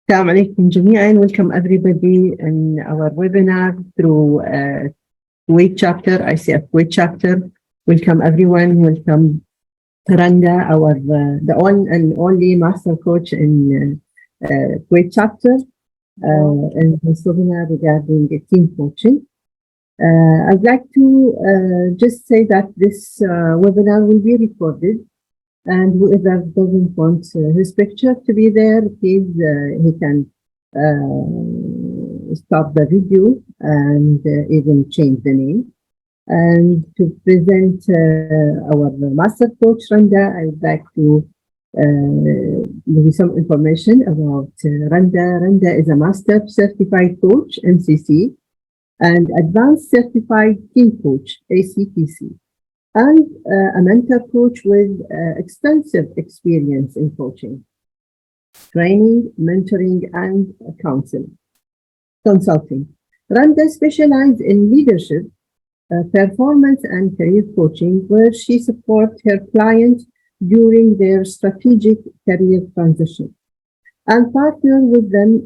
Assalamu alaikum jami'an. Welcome everybody in our webinar through Kuwait chapter, ICF Kuwait chapter. Welcome everyone. Welcome Randa, the one and only master coach in Kuwait chapter in this webinar regarding team coaching. I'd like to just say that this webinar will be recorded, and whoever doesn't want his picture to be there, please, he can stop the video and even change the name. And to present our master coach, Randa, I would like to give you some information about Randa. Randa is a master certified coach, MCC, and advanced certified team coach, ACTC, and a mentor coach with extensive experience in coaching, training, mentoring, and consulting. Randa specializes in leadership, performance, and career coaching, where she supports her clients during their strategic career transition and partner with them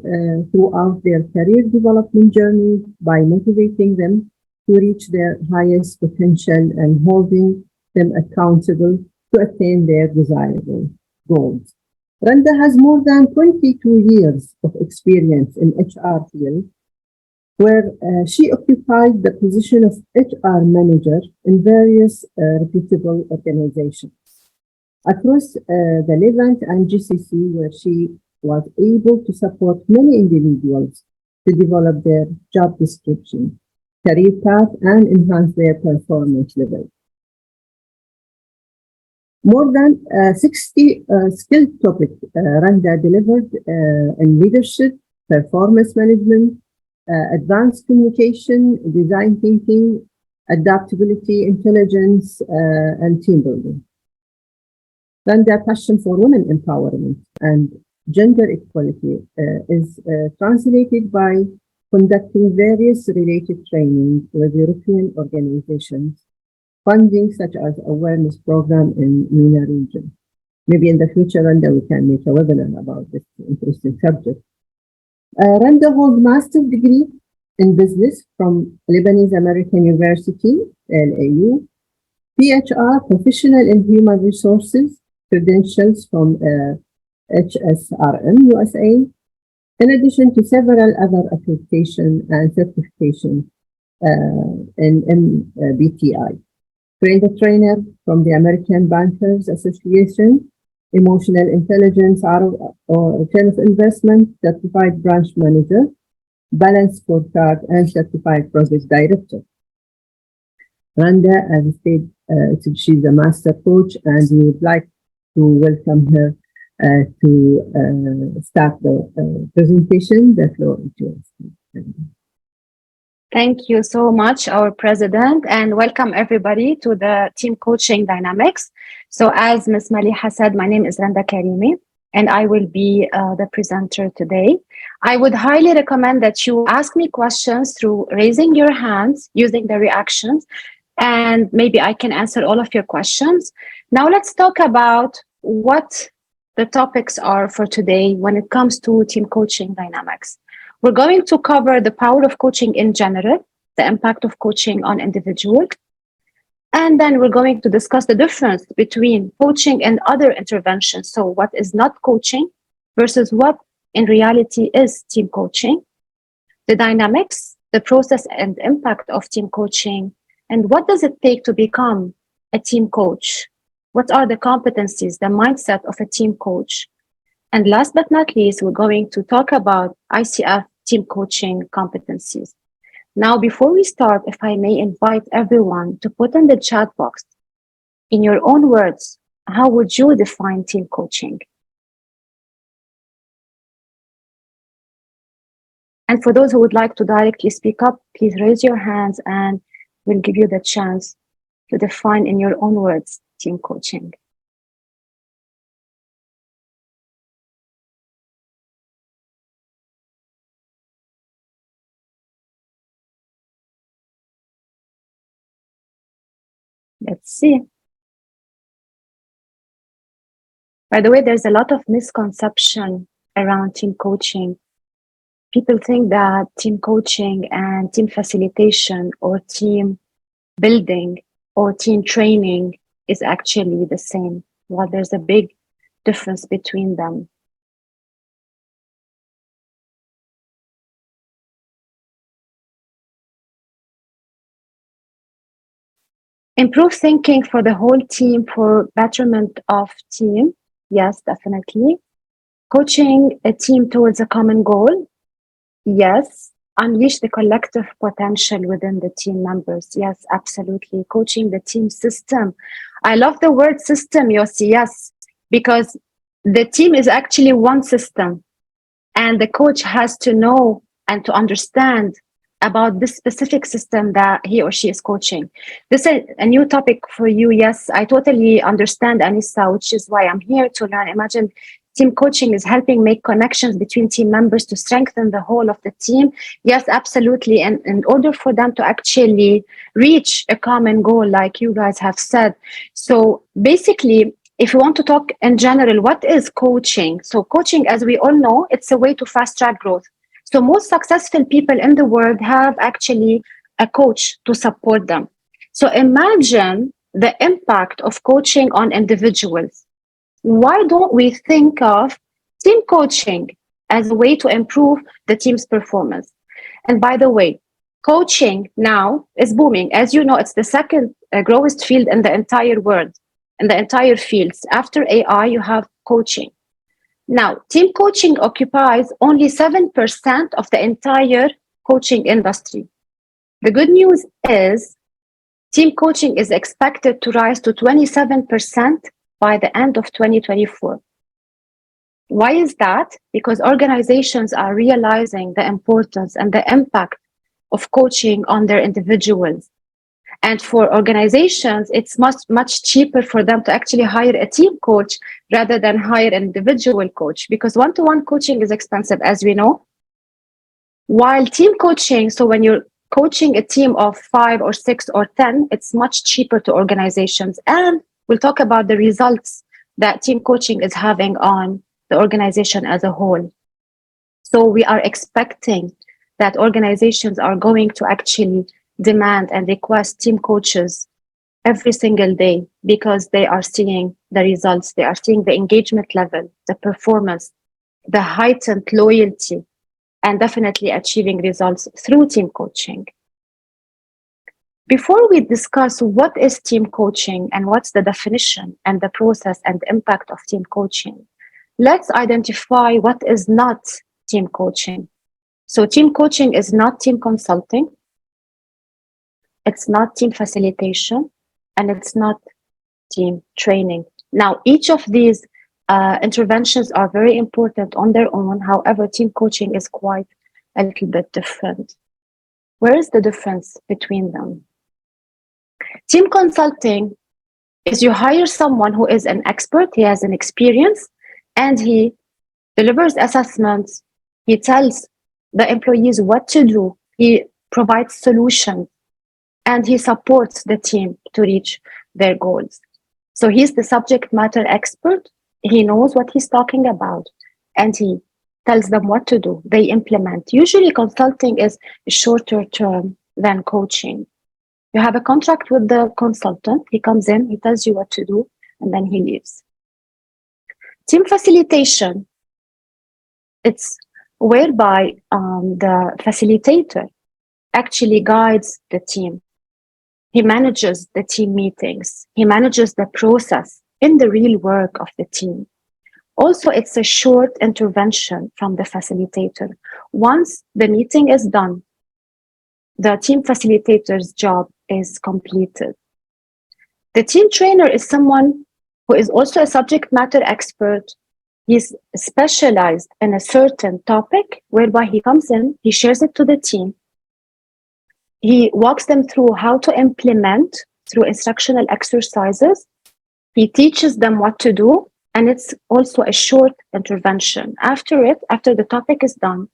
throughout their career development journey by motivating them to reach their highest potential and holding them accountable to attain their desirable goals. Randa has more than 22 years of experience in HR field, where she occupied the position of HR manager in various reputable organizations across the Levant and GCC, where she was able to support many individuals to develop their job description, career path, and enhance their performance level. More than 60 skill topics Randa delivered in leadership, performance management, advanced communication, design thinking, adaptability, intelligence, and team building. Randa's passion for women empowerment and gender equality is translated by conducting various related training with European organizations, funding such as awareness program in MENA region. Maybe in the future, Randa, we can make a webinar about this interesting subject. Randa holds master's degree in business from Lebanese American University, LAU, PHR, professional in human resources, credentials from HSRM USA, in addition to several other accreditation and certification in BTI. Trained a trainer from the American Bankers Association, emotional intelligence, or return of investment, certified branch manager, balanced scorecard, and certified project director. Randa, as I said, she's a master coach, and we would like to welcome her to start the presentation. The floor is yours. Thank you so much, our president, and welcome everybody to the Team Coaching Dynamics. So as Ms. Maliha said, my name is Randa Karime, and I will be the presenter today. I would highly recommend that you ask me questions through raising your hands, using the reactions, and maybe I can answer all of your questions. Now let's talk about what the topics are for today when it comes to team coaching dynamics. We're going to cover the power of coaching in general, the impact of coaching on individuals, and then we're going to discuss the difference between coaching and other interventions. So what is not coaching versus what in reality is team coaching, the dynamics, the process and impact of team coaching, and what does it take to become a team coach? What are the competencies, the mindset of a team coach? And last but not least, we're going to talk about ICF team coaching competencies. Now, before we start, if I may invite everyone to put in the chat box, in your own words, how would you define team coaching? And for those who would like to directly speak up, please raise your hands and we'll give you the chance to define in your own words team coaching. Let's see. By the way, there's a lot of misconception around team coaching. People think that team coaching and team facilitation or team building or team training is actually the same. Well, there's a big difference between them. Improve thinking for the whole team for betterment of team. Yes, definitely. Coaching a team towards a common goal. Yes. Unleash the collective potential within the team members. Yes, absolutely. Coaching the team system. I love the word system, Yossi. Yes, because the team is actually one system, and the coach has to know and to understand about this specific system that he or she is coaching. This is a new topic for you. Yes, I totally understand, Anissa, which is why I'm here to learn. Imagine team coaching is helping make connections between team members to strengthen the whole of the team. Yes, absolutely. And in order for them to actually reach a common goal, like you guys have said. So basically, if you want to talk in general, what is coaching? So coaching, as we all know, it's a way to fast track growth. So most successful people in the world have actually a coach to support them. So imagine the impact of coaching on individuals. Why don't we think of team coaching as a way to improve the team's performance? And by the way, coaching now is booming. As you know, it's the second growest field in the entire world, in the entire fields. After AI, you have coaching. Now, team coaching occupies only 7% of the entire coaching industry. The good news is team coaching is expected to rise to 27% by the end of 2024. Why is that? Because organizations are realizing the importance and the impact of coaching on their individuals. And for organizations, it's much cheaper for them to actually hire a team coach rather than hire an individual coach, because one-to-one coaching is expensive, as we know. While team coaching, so when you're coaching a team of 5 or 6 or 10, it's much cheaper to organizations. And we'll talk about the results that team coaching is having on the organization as a whole. So we are expecting that organizations are going to actually demand and request team coaches every single day, because they are seeing the results, they are seeing the engagement level, the performance, the heightened loyalty, and definitely achieving results through team coaching. Before we discuss what is team coaching and what's the definition and the process and the impact of team coaching, let's identify what is not team coaching. So team coaching is not team consulting, it's not team facilitation, and it's not team training. Now, each of these interventions are very important on their own. However, team coaching is quite a little bit different. Where is the difference between them? Team consulting is you hire someone who is an expert, he has an experience, and he delivers assessments, he tells the employees what to do, he provides solutions, and he supports the team to reach their goals. So he's the subject matter expert, he knows what he's talking about, and he tells them what to do, they implement. Usually consulting is shorter term than coaching. You have a contract with the consultant, he comes in, he tells you what to do, and then he leaves. Team facilitation, it's whereby the facilitator actually guides the team. He manages the team meetings. He manages the process in the real work of the team. Also, it's a short intervention from the facilitator. Once the meeting is done, the team facilitator's job is completed. The team trainer is someone who is also a subject matter expert. He's specialized in a certain topic, whereby he comes in, he shares it to the team. He walks them through how to implement through instructional exercises. He teaches them what to do, and it's also a short intervention. After the topic is done,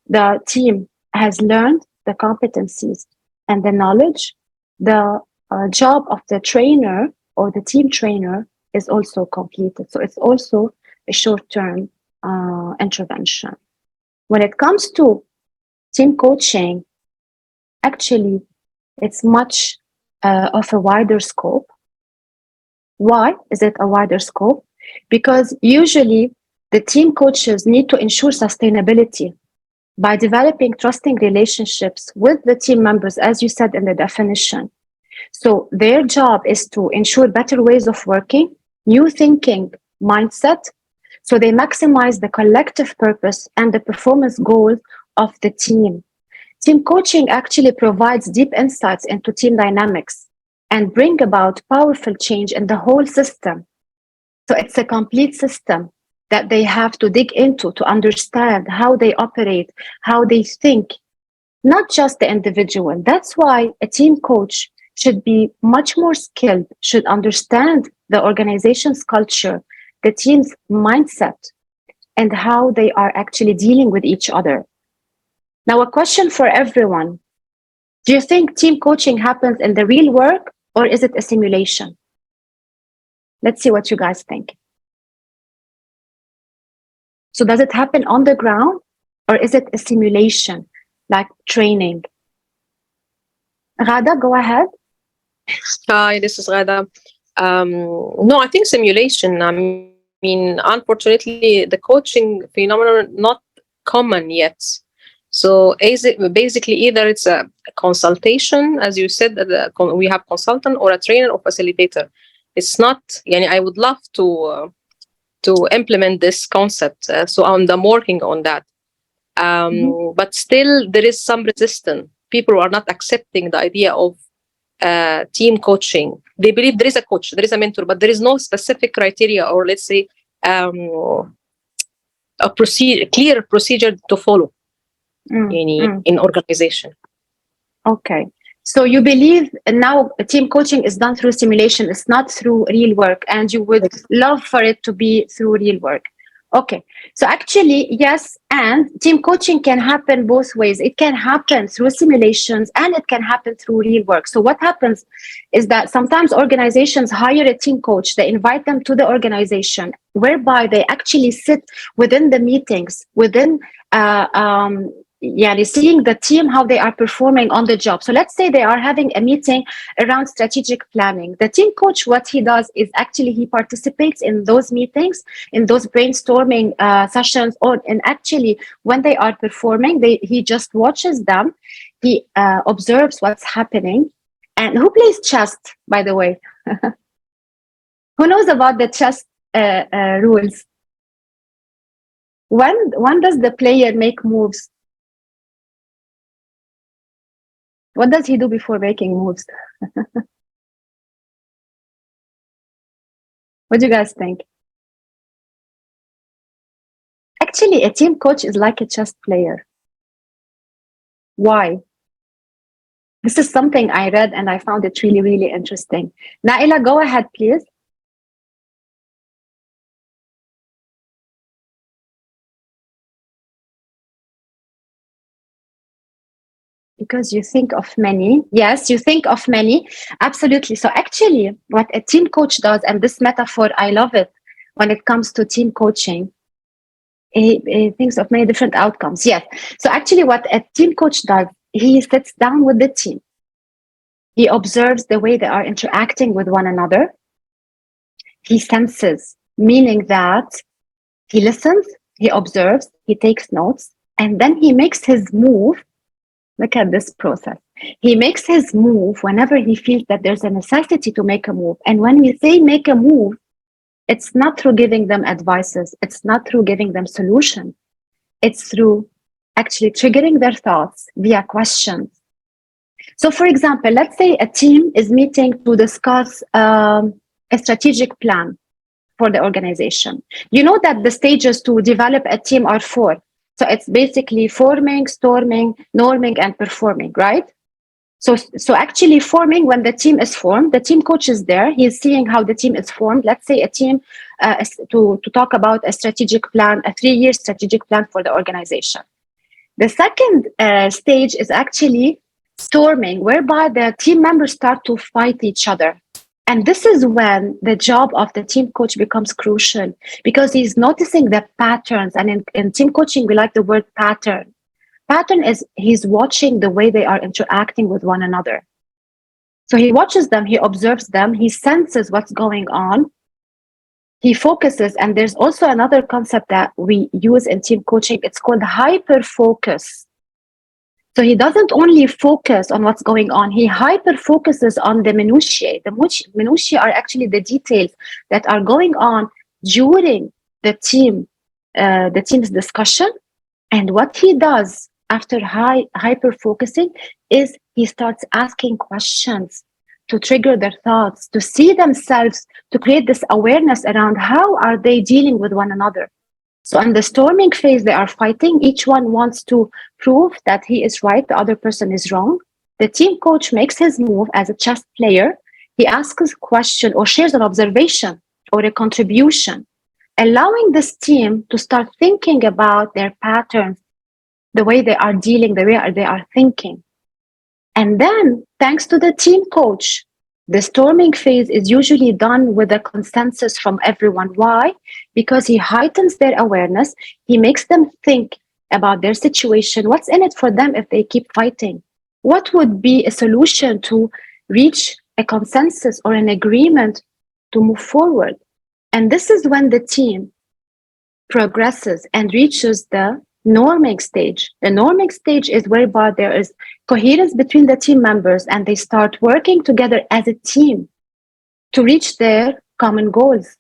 the team has learned the competencies and the knowledge. The job of the trainer or the team trainer is also completed. So it's also a short-term intervention. When it comes to team coaching, actually, it's much of a wider scope. Why is it a wider scope? Because usually the team coaches need to ensure sustainability by developing trusting relationships with the team members, as you said in the definition. So their job is to ensure better ways of working, new thinking mindset, so they maximize the collective purpose and the performance goals of the team. Team coaching actually provides deep insights into team dynamics and bring about powerful change in the whole system. So it's a complete system that they have to dig into to understand how they operate, how they think, not just the individual. That's why a team coach should be much more skilled, should understand the organization's culture, the team's mindset, and how they are actually dealing with each other. Now, a question for everyone. Do you think team coaching happens in the real work or is it a simulation? Let's see what you guys think. So does it happen on the ground or is it a simulation, like training? Rada, go ahead. Hi, this is Rada. No, I think simulation. I mean, unfortunately, the coaching phenomenon not common yet. So basically, either it's a consultation, as you said, we have consultant or a trainer or facilitator. It's not. I would love to implement this concept. So I'm working on that. But still, there is some resistance. People are not accepting the idea of team coaching. They believe there is a coach, there is a mentor, but there is no specific criteria or let's say a clear procedure to follow in organization. Okay. So you believe now team coaching is done through simulation, it's not through real work, and you would love for it to be through real work. Okay. So actually, yes, and team coaching can happen both ways. It can happen through simulations and it can happen through real work. So what happens is that sometimes organizations hire a team coach, they invite them to the organization, whereby they actually sit within the meetings, within seeing the team, how they are performing on the job. So let's say they are having a meeting around strategic planning. The team coach, what he does is actually he participates in those meetings, in those brainstorming sessions, and actually when they are performing, he just watches them. He observes what's happening. And who plays chess, by the way? Who knows about the chess rules? When does the player make moves? What does he do before making moves? What do you guys think? Actually, a team coach is like a chess player. Why? This is something I read and I found it really, really interesting. Naila, go ahead, please. Because you think of many. Yes, you think of many. Absolutely. So actually, what a team coach does, and this metaphor, I love it when it comes to team coaching, he thinks of many different outcomes. Yes. So actually, what a team coach does, he sits down with the team. He observes the way they are interacting with one another. He senses, meaning that he listens, he observes, he takes notes, and then he makes his move. Look at this process. He makes his move whenever he feels that there's a necessity to make a move. And when we say make a move, it's not through giving them advices. It's not through giving them solutions. It's through actually triggering their thoughts via questions. So for example, let's say a team is meeting to discuss a strategic plan for the organization. You know that the stages to develop a team are 4. So it's basically forming, storming, norming, and performing, right? So actually forming, when the team is formed, the team coach is there. He's seeing how the team is formed. Let's say a team to talk about a strategic plan, a 3-year strategic plan for the organization. The second stage is actually storming, whereby the team members start to fight each other. And this is when the job of the team coach becomes crucial, because he's noticing the patterns. And in team coaching, we like the word pattern. Pattern is he's watching the way they are interacting with one another. So he watches them, he observes them, he senses what's going on, he focuses. And there's also another concept that we use in team coaching. It's called hyper focus. So he doesn't only focus on what's going on, he hyper focuses on the minutiae. The minutiae are actually the details that are going on during the team's discussion. And what he does after hyper focusing is he starts asking questions to trigger their thoughts, to see themselves, to create this awareness around how are they dealing with one another. So in the storming phase, they are fighting. Each one wants to prove that he is right, the other person is wrong. The team coach makes his move as a chess player. He asks a question or shares an observation or a contribution, allowing this team to start thinking about their patterns, the way they are dealing, the way they are thinking. And then, thanks to the team coach, the storming phase is usually done with a consensus from everyone. Why? Because he heightens their awareness. He makes them think about their situation. What's in it for them if they keep fighting? What would be a solution to reach a consensus or an agreement to move forward? And this is when the team progresses and reaches the norming stage. The norming stage is whereby there is coherence between the team members and they start working together as a team to reach their common goals.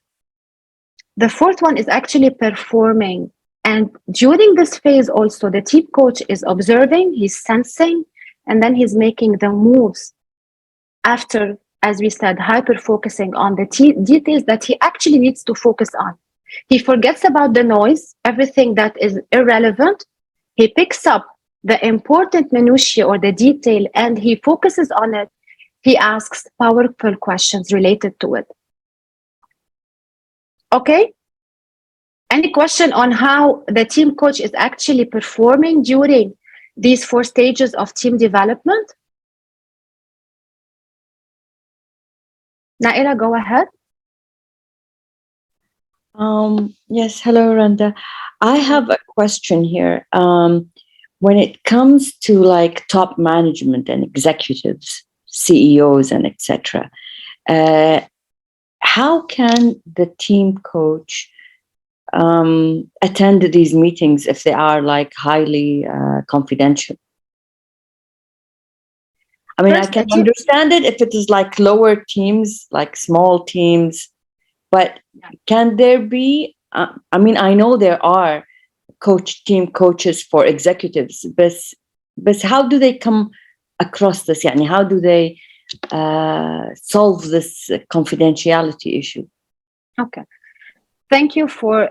The fourth one is actually performing. And during this phase also, the team coach is observing, he's sensing, and then he's making the moves after, as we said, hyper-focusing on the details that he actually needs to focus on. He forgets about the noise, everything that is irrelevant. He picks up the important minutiae or the detail and he focuses on it. He asks powerful questions related to it. Okay? Any question on how the team coach is actually performing during these 4 stages of team development? Naila, go ahead. Yes, hello, Randa. I have a question here. When it comes to like top management and executives, CEOs and etc., how can the team coach attend these meetings if they are like highly confidential? I mean, I can understand it if it is like lower teams, like small teams, but can there be, I mean, I know there are team coaches for executives, but how do they come across this? Yani, how do they solve this confidentiality issue? Okay. Thank you for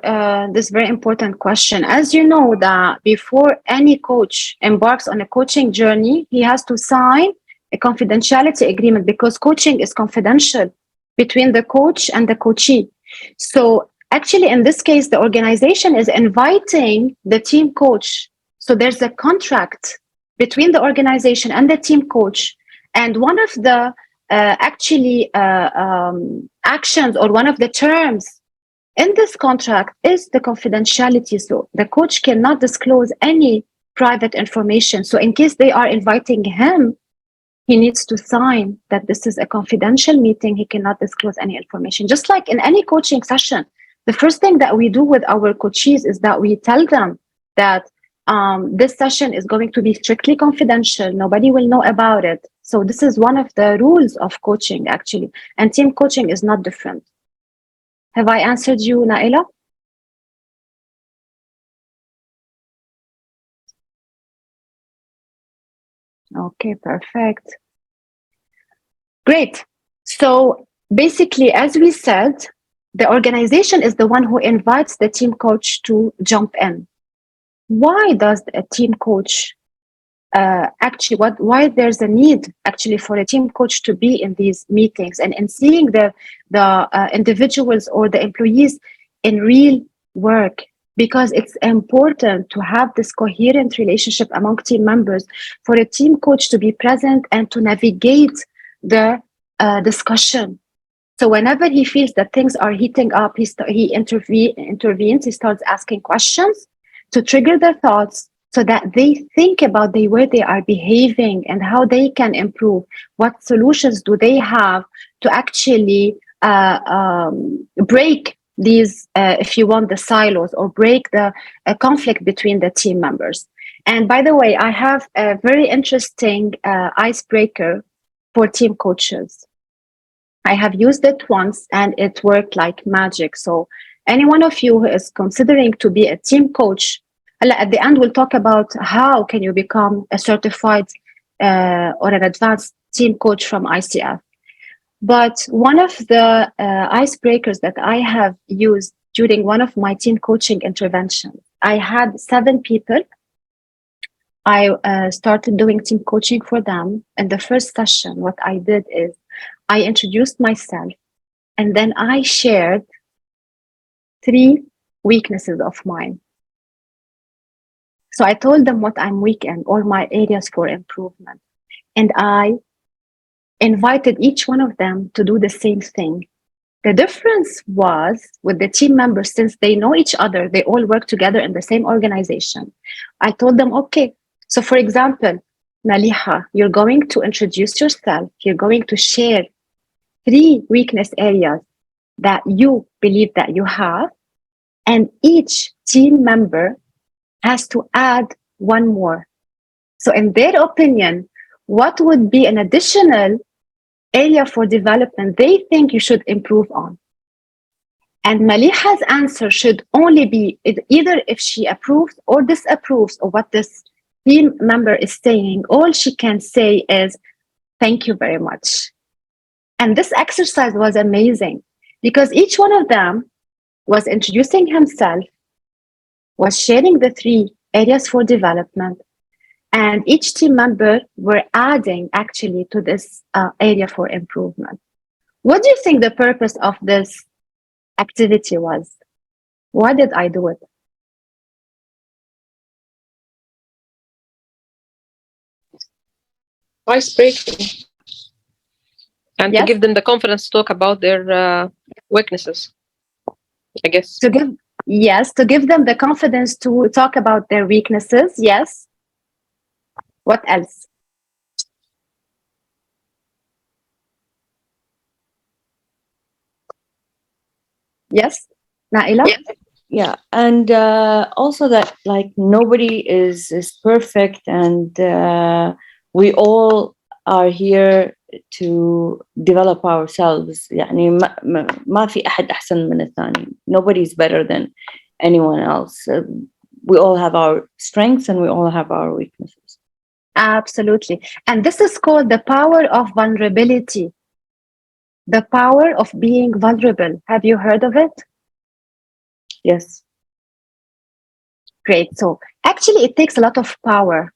this very important question. As you know, that before any coach embarks on a coaching journey, he has to sign a confidentiality agreement because coaching is confidential between the coach and the coachee. So actually, in this case, the organization is inviting the team coach. So there's a contract between the organization and the team coach. And one of the actions or one of the terms in this contract is the confidentiality. So the coach cannot disclose any private information. So in case they are inviting him, he needs to sign that this is a confidential meeting. He cannot disclose any information. Just like in any coaching session, the first thing that we do with our coachees is that we tell them that this session is going to be strictly confidential. Nobody will know about it. So this is one of the rules of coaching, actually. And team coaching is not different. Have I answered you, Naila? Okay, perfect. Great. So basically, as we said, the organization is the one who invites the team coach to jump in. Why does a team coach why there's a need actually for a team coach to be in these meetings and seeing the individuals or the employees in real work? Because it's important to have this coherent relationship among team members for a team coach to be present and to navigate the discussion So whenever he feels that things are heating up, he intervenes, he starts asking questions to trigger their thoughts so that they think about the way they are behaving and how they can improve. What solutions do they have to actually break these, if you want, the silos, or break the conflict between the team members. And by the way, I have a very interesting icebreaker for team coaches. I have used it once and it worked like magic. So any one of you who is considering to be a team coach, at the end we'll talk about how can you become a certified or an advanced team coach from ICF. But one of the icebreakers that I have used during one of my team coaching interventions, I had 7 people. I started doing team coaching for them. And the first session, what I did is I introduced myself, and then I shared 3 weaknesses of mine. So I told them what I'm weak in, or my areas for improvement. And I invited each one of them to do the same thing. The difference was with the team members, since they know each other, they all work together in the same organization. I told them, okay, so for example, Maliha, you're going to introduce yourself. You're going to share 3 weakness areas that you believe that you have. And each team member has to add 1 more. So in their opinion, what would be an additional area for development they think you should improve on? And Maliha's answer should only be either if she approves or disapproves of what this team member is saying. All she can say is, thank you very much. And this exercise was amazing because each one of them was introducing himself, was sharing the 3 areas for development, and each team member were adding actually to this area for improvement. What do you think the purpose of this activity was? Why did I do it? Icebreaking. And Yes? to give them the confidence to talk about their weaknesses, I guess. To give them the confidence to talk about their weaknesses. Yes. What else? Yes, Naila? Yeah, and also that like nobody is perfect, and we all are here to develop ourselves. يعني ما في أحد أحسن من الثاني. Nobody is better than anyone else. We all have our strengths and we all have our weaknesses. Absolutely. And this is called the power of vulnerability. The power of being vulnerable. Have you heard of it? Yes. Great. So actually, it takes a lot of power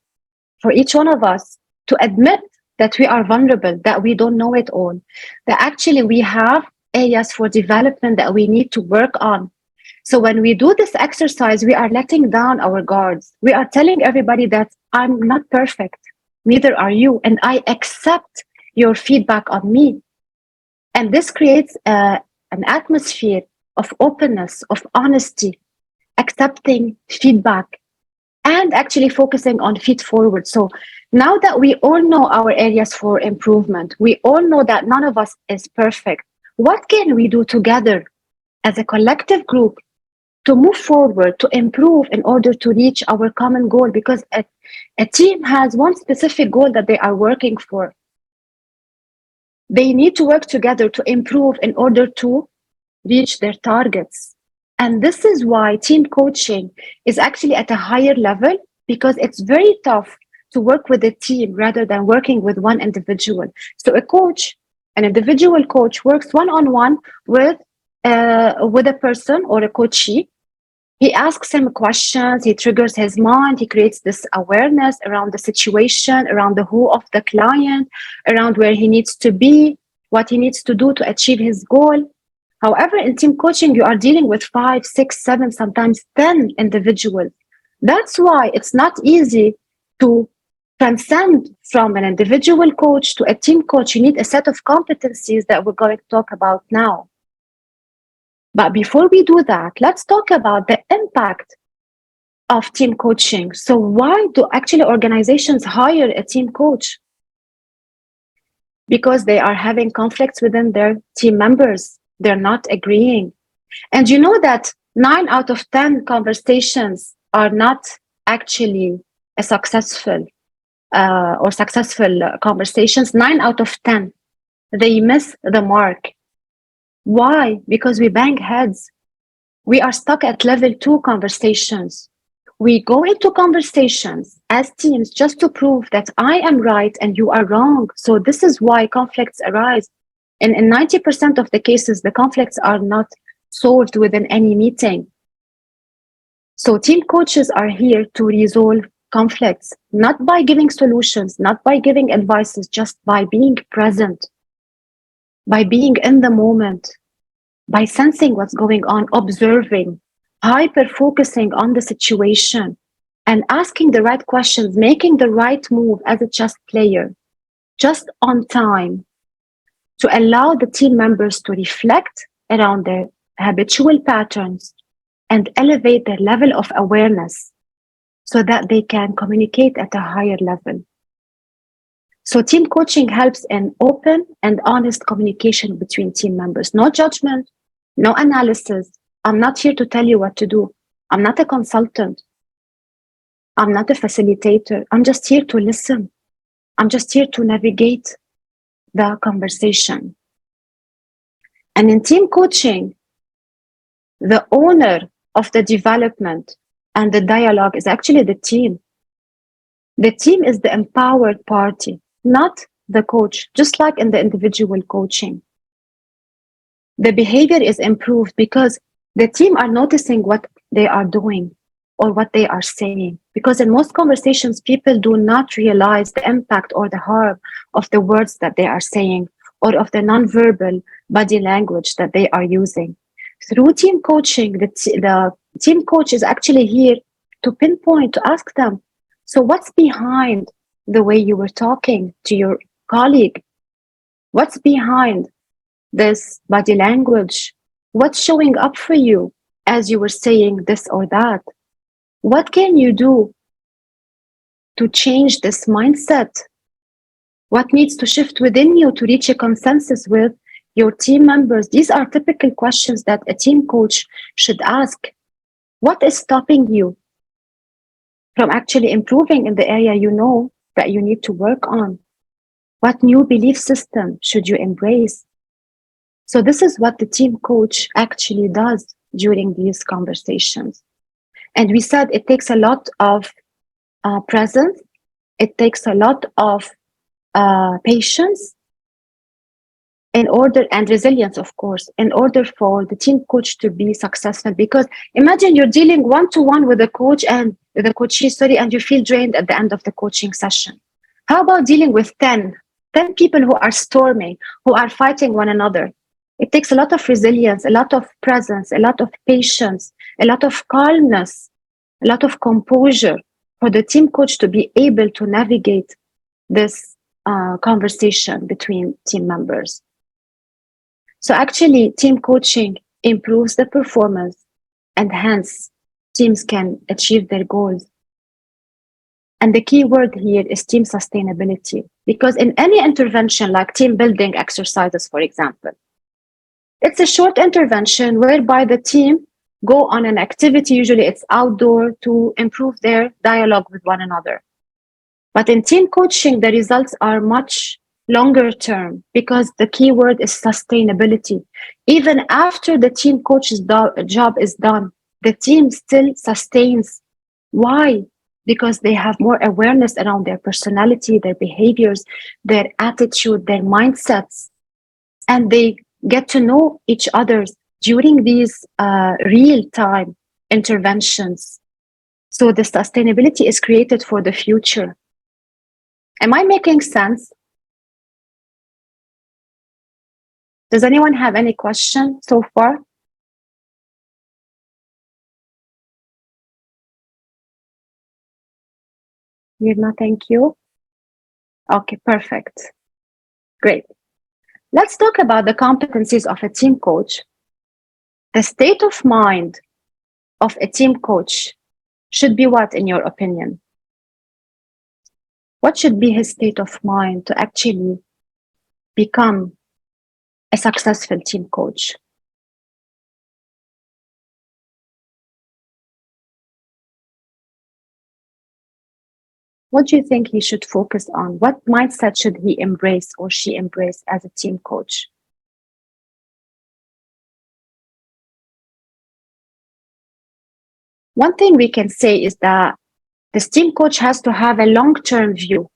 for each one of us to admit that we are vulnerable, that we don't know it all, that actually we have areas for development that we need to work on. So when we do this exercise, we are letting down our guards. We are telling everybody that I'm not perfect, neither are you, and I accept your feedback on me. And this creates an atmosphere of openness, of honesty, accepting feedback, and actually focusing on feed forward. So now that we all know our areas for improvement, we all know that none of us is perfect. What can we do together as a collective group to move forward, to improve in order to reach our common goal? Because a team has one specific goal that they are working for. They need to work together to improve in order to reach their targets. And this is why team coaching is actually at a higher level, because it's very tough to work with a team rather than working with one individual. So a coach, an individual coach, works one-on-one with a person or a coachee. He asks him questions, he triggers his mind, he creates this awareness around the situation, around the who of the client, around where he needs to be, what he needs to do to achieve his goal. However, in team coaching, you are dealing with 5, 6, 7, sometimes 10 individuals. That's why it's not easy to transcend from an individual coach to a team coach, you need a set of competencies that we're going to talk about now. But before we do that, let's talk about the impact of team coaching. So why do actually organizations hire a team coach? Because they are having conflicts within their team members. They're not agreeing. And you know that 9 out of 10 conversations are not actually a successful conversations. 9 out of 10, they miss the mark. Why? Because we bang heads. We are stuck at level 2 conversations. We go into conversations as teams just to prove that I am right and you are wrong. So this is why conflicts arise. And in 90% of the cases, the conflicts are not solved within any meeting. So team coaches are here to resolve conflicts, not by giving solutions, not by giving advices, just by being present, by being in the moment, by sensing what's going on, observing, hyper-focusing on the situation, and asking the right questions, making the right move as a chess player, just on time, to allow the team members to reflect around their habitual patterns and elevate their level of awareness so that they can communicate at a higher level. So team coaching helps in open and honest communication between team members. No judgment, no analysis. I'm not here to tell you what to do. I'm not a consultant. I'm not a facilitator. I'm just here to listen. I'm just here to navigate the conversation. And in team coaching, the owner of the development and the dialogue is actually the team. The team is the empowered party, not the coach, just like in the individual coaching. The behavior is improved because the team are noticing what they are doing or what they are saying. Because in most conversations, people do not realize the impact or the harm of the words that they are saying or of the nonverbal body language that they are using. Through team coaching, the team coach is actually here to pinpoint, to ask them, so what's behind the way you were talking to your colleague? What's behind this body language? What's showing up for you as you were saying this or that? What can you do to change this mindset? What needs to shift within you to reach a consensus with your team members? These are typical questions that a team coach should ask. What is stopping you from actually improving in the area you know that you need to work on? What new belief system should you embrace? So this is what the team coach actually does during these conversations. And we said it takes a lot of presence. It takes a lot of patience in order, and resilience, of course, in order for the team coach to be successful. Because imagine you're dealing one-to-one with a coach and with a coachee, and you feel drained at the end of the coaching session. How about dealing with 10 people who are storming, who are fighting one another? It takes a lot of resilience, a lot of presence, a lot of patience, a lot of calmness, a lot of composure for the team coach to be able to navigate this conversation between team members. So actually, team coaching improves the performance and hence teams can achieve their goals. And the key word here is team sustainability, because in any intervention like team building exercises, for example, it's a short intervention whereby the team go on an activity, usually it's outdoor, to improve their dialogue with one another. But in team coaching, the results are much longer term because the key word is sustainability. Even after the team coach's job is done, the team still sustains. Why? Because they have more awareness around their personality, their behaviors, their attitude, their mindsets, and they get to know each other during these real-time interventions. So the sustainability is created for the future. Am I making sense? Does anyone have any question so far? Mirna, thank you. Okay, perfect. Great. Let's talk about the competencies of a team coach. The state of mind of a team coach should be what, in your opinion? What should be his state of mind to actually become a successful team coach? What do you think he should focus on? What mindset should he embrace or she embrace as a team coach? One thing we can say is that this team coach has to have a long-term view.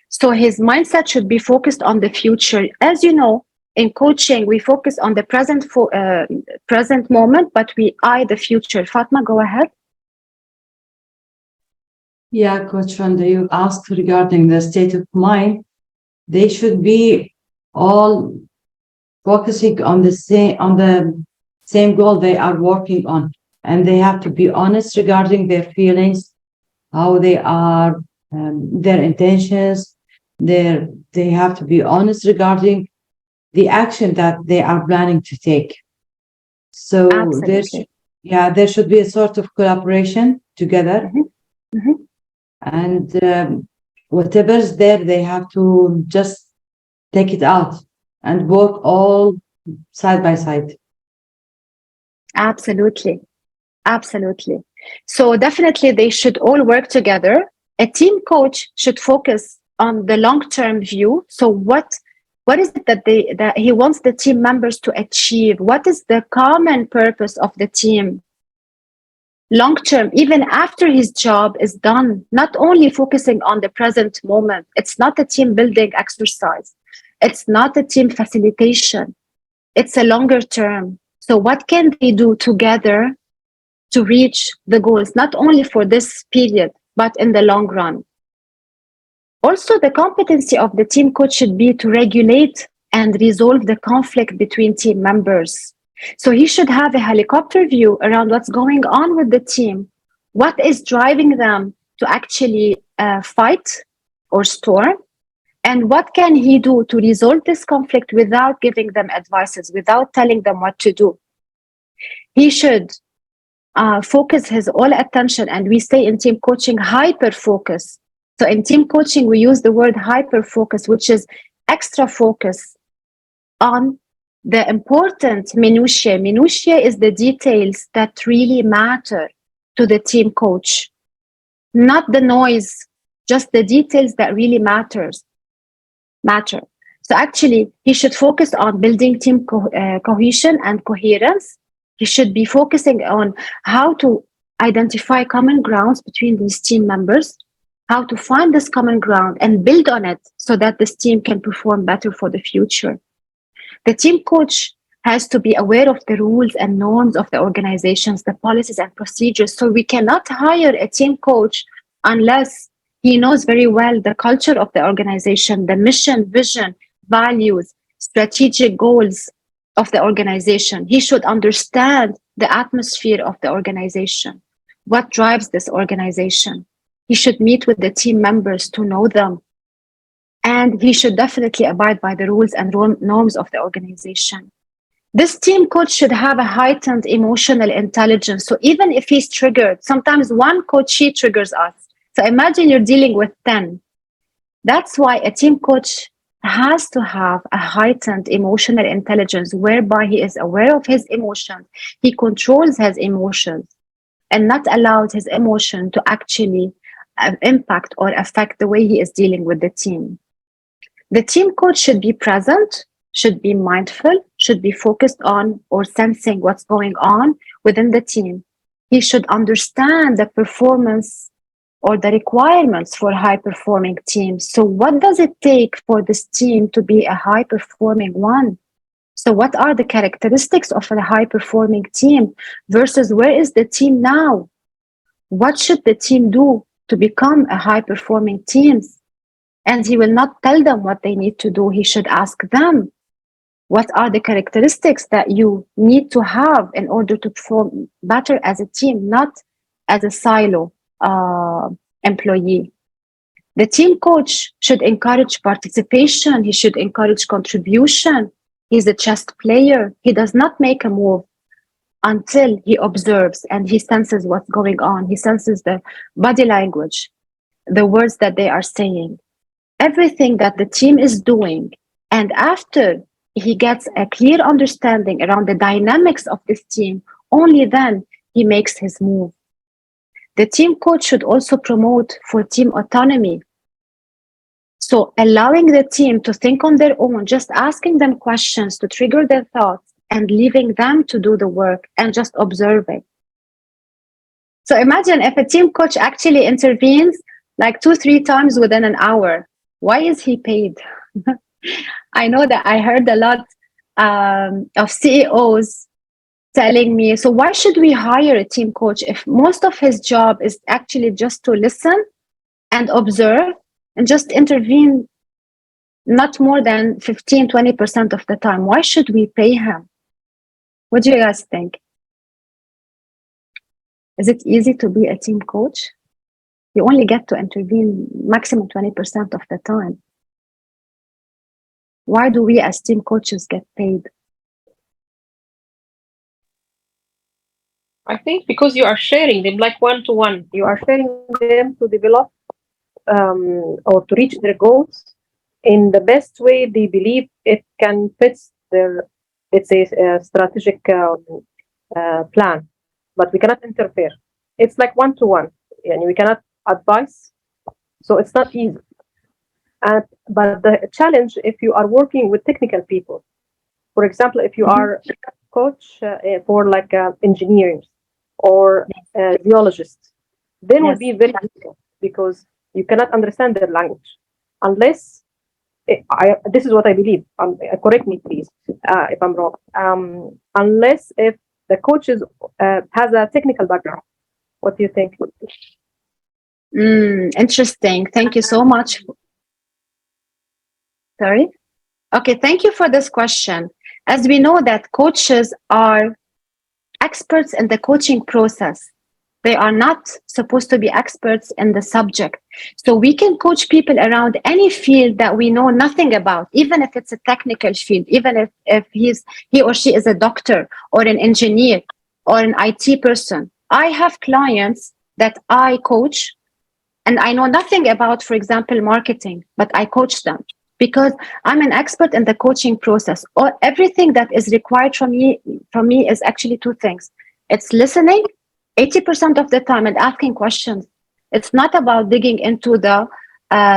So his mindset should be focused on the future. As you know, in coaching, we focus on the present moment, but we eye the future. Fatma, go ahead. Yeah, Coach Randa, you asked regarding the state of mind. They should be all focusing on the same goal they are working on, and they have to be honest regarding their feelings, how they are, their intentions. They have to be honest regarding the action that they are planning to take. So Absolutely. there should be a sort of collaboration together. Mm-hmm. Mm-hmm. And whatever's there, they have to just take it out and work all side by side. Absolutely. Absolutely. So definitely they should all work together. A team coach should focus on the long-term view. So what is it that he wants the team members to achieve? What is the common purpose of the team? Long term, even after his job is done, not only focusing on the present moment. It's not a team building exercise. It's not a team facilitation. It's a longer term. So what can they do together to reach the goals, not only for this period, but in the long run? Also, the competency of the team coach should be to regulate and resolve the conflict between team members. So he should have a helicopter view around what's going on with the team, what is driving them to actually fight or storm, and what can he do to resolve this conflict without giving them advices, without telling them what to do. He should focus his all attention, and we say in team coaching, hyper focus. So in team coaching, we use the word hyper focus, which is extra focus on the important minutiae. Minutiae is the details that really matter to the team coach, not the noise, just the details that really matter. So actually, he should focus on building team cohesion and coherence. He should be focusing on how to identify common grounds between these team members, how to find this common ground and build on it so that this team can perform better for the future. The team coach has to be aware of the rules and norms of the organizations, the policies and procedures. So we cannot hire a team coach unless he knows very well the culture of the organization, the mission, vision, values, strategic goals of the organization. He should understand the atmosphere of the organization, what drives this organization. He should meet with the team members to know them. And he should definitely abide by the rules and norms of the organization. This team coach should have a heightened emotional intelligence. So even if he's triggered, sometimes one coachee triggers us. So imagine you're dealing with 10. That's why a team coach has to have a heightened emotional intelligence, whereby he is aware of his emotions. He controls his emotions and not allows his emotion to actually impact or affect the way he is dealing with the team. The team coach should be present, should be mindful, should be focused on or sensing what's going on within the team. He should understand the performance or the requirements for high-performing teams. So what does it take for this team to be a high-performing one? So what are the characteristics of a high-performing team versus where is the team now? What should the team do to become a high-performing team? And he will not tell them what they need to do. He should ask them, what are the characteristics that you need to have in order to perform better as a team, not as a silo employee. The team coach should encourage participation. He should encourage contribution. He's a chess player. He does not make a move until he observes and he senses what's going on. He senses the body language, the words that they are saying, everything that the team is doing. And after he gets a clear understanding around the dynamics of this team, only then he makes his move. The team coach should also promote for team autonomy. So allowing the team to think on their own, just asking them questions to trigger their thoughts and leaving them to do the work and just observing. So imagine if a team coach actually intervenes like 2-3 times within an hour. Why is he paid? I know that I heard a lot of CEOs telling me, so why should we hire a team coach if most of his job is actually just to listen and observe and just intervene not more than 15-20% of the time? Why should we pay him? What do you guys think? Is it easy to be a team coach? You only get to intervene maximum 20% of the time. Why do we as team coaches get paid? I think because you are sharing them like one-to-one. You are sharing them to develop or to reach their goals in the best way they believe it can fit their, let's say, strategic plan. But we cannot interfere. It's like one-to-one, and we cannot advise. So it's not easy. But the challenge, if you are working with technical people, for example, if you are a coach for like engineers or geologists, then will be very difficult because you cannot understand their language unless this is what I believe. Correct me, please, if I'm wrong. Unless if the coach has a technical background. What do you think? Interesting. Thank you so much. Sorry? Okay, thank you for this question. As we know that coaches are experts in the coaching process. They are not supposed to be experts in the subject. So we can coach people around any field that we know nothing about, even if it's a technical field, even if he or she is a doctor or an engineer or an IT person. I have clients that I coach and I know nothing about, for example, marketing, but I coach them because I'm an expert in the coaching process. Or everything that is required from me is actually 2 things. It's listening 80% of the time and asking questions. It's not about digging into the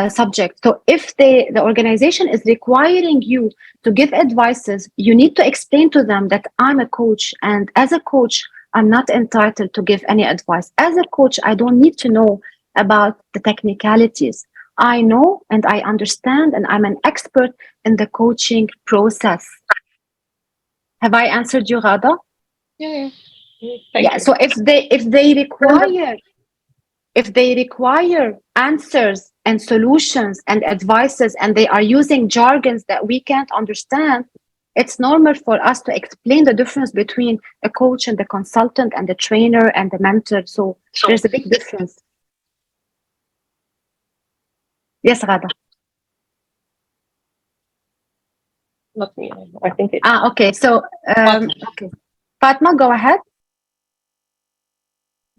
subject. So if the organization is requiring you to give advices, you need to explain to them that I'm a coach, and as a coach, I'm not entitled to give any advice. As a coach, I don't need to know about the technicalities. I know and I understand, and I'm an expert in the coaching process. Have I answered you, Rada? Yeah. So if they require answers and solutions and advices, and they are using jargons that we can't understand, it's normal for us to explain the difference between a coach and the consultant and the trainer and the mentor. So there's a big difference. Yes, Rada. Not me. I think it. Okay. So, okay. Fatma, go ahead.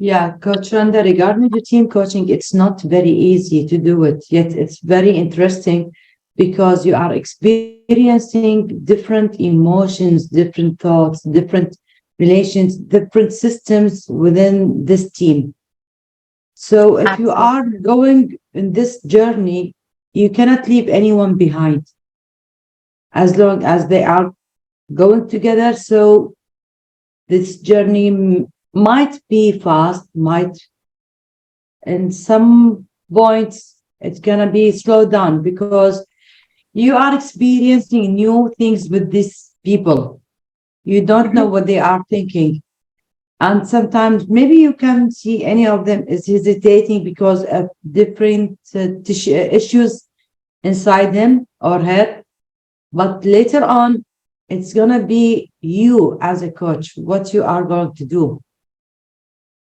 Yeah, Coach Randa, regarding the team coaching, it's not very easy to do it, yet it's very interesting because you are experiencing different emotions, different thoughts, different relations, different systems within this team. So if you are going in this journey, you cannot leave anyone behind as long as they are going together. So this journey might be fast, in some points it's gonna be slowed down because you are experiencing new things with these people. You don't know what they are thinking, and sometimes maybe you can see any of them is hesitating because of different issues inside him or her. But later on, it's gonna be you as a coach what you are going to do.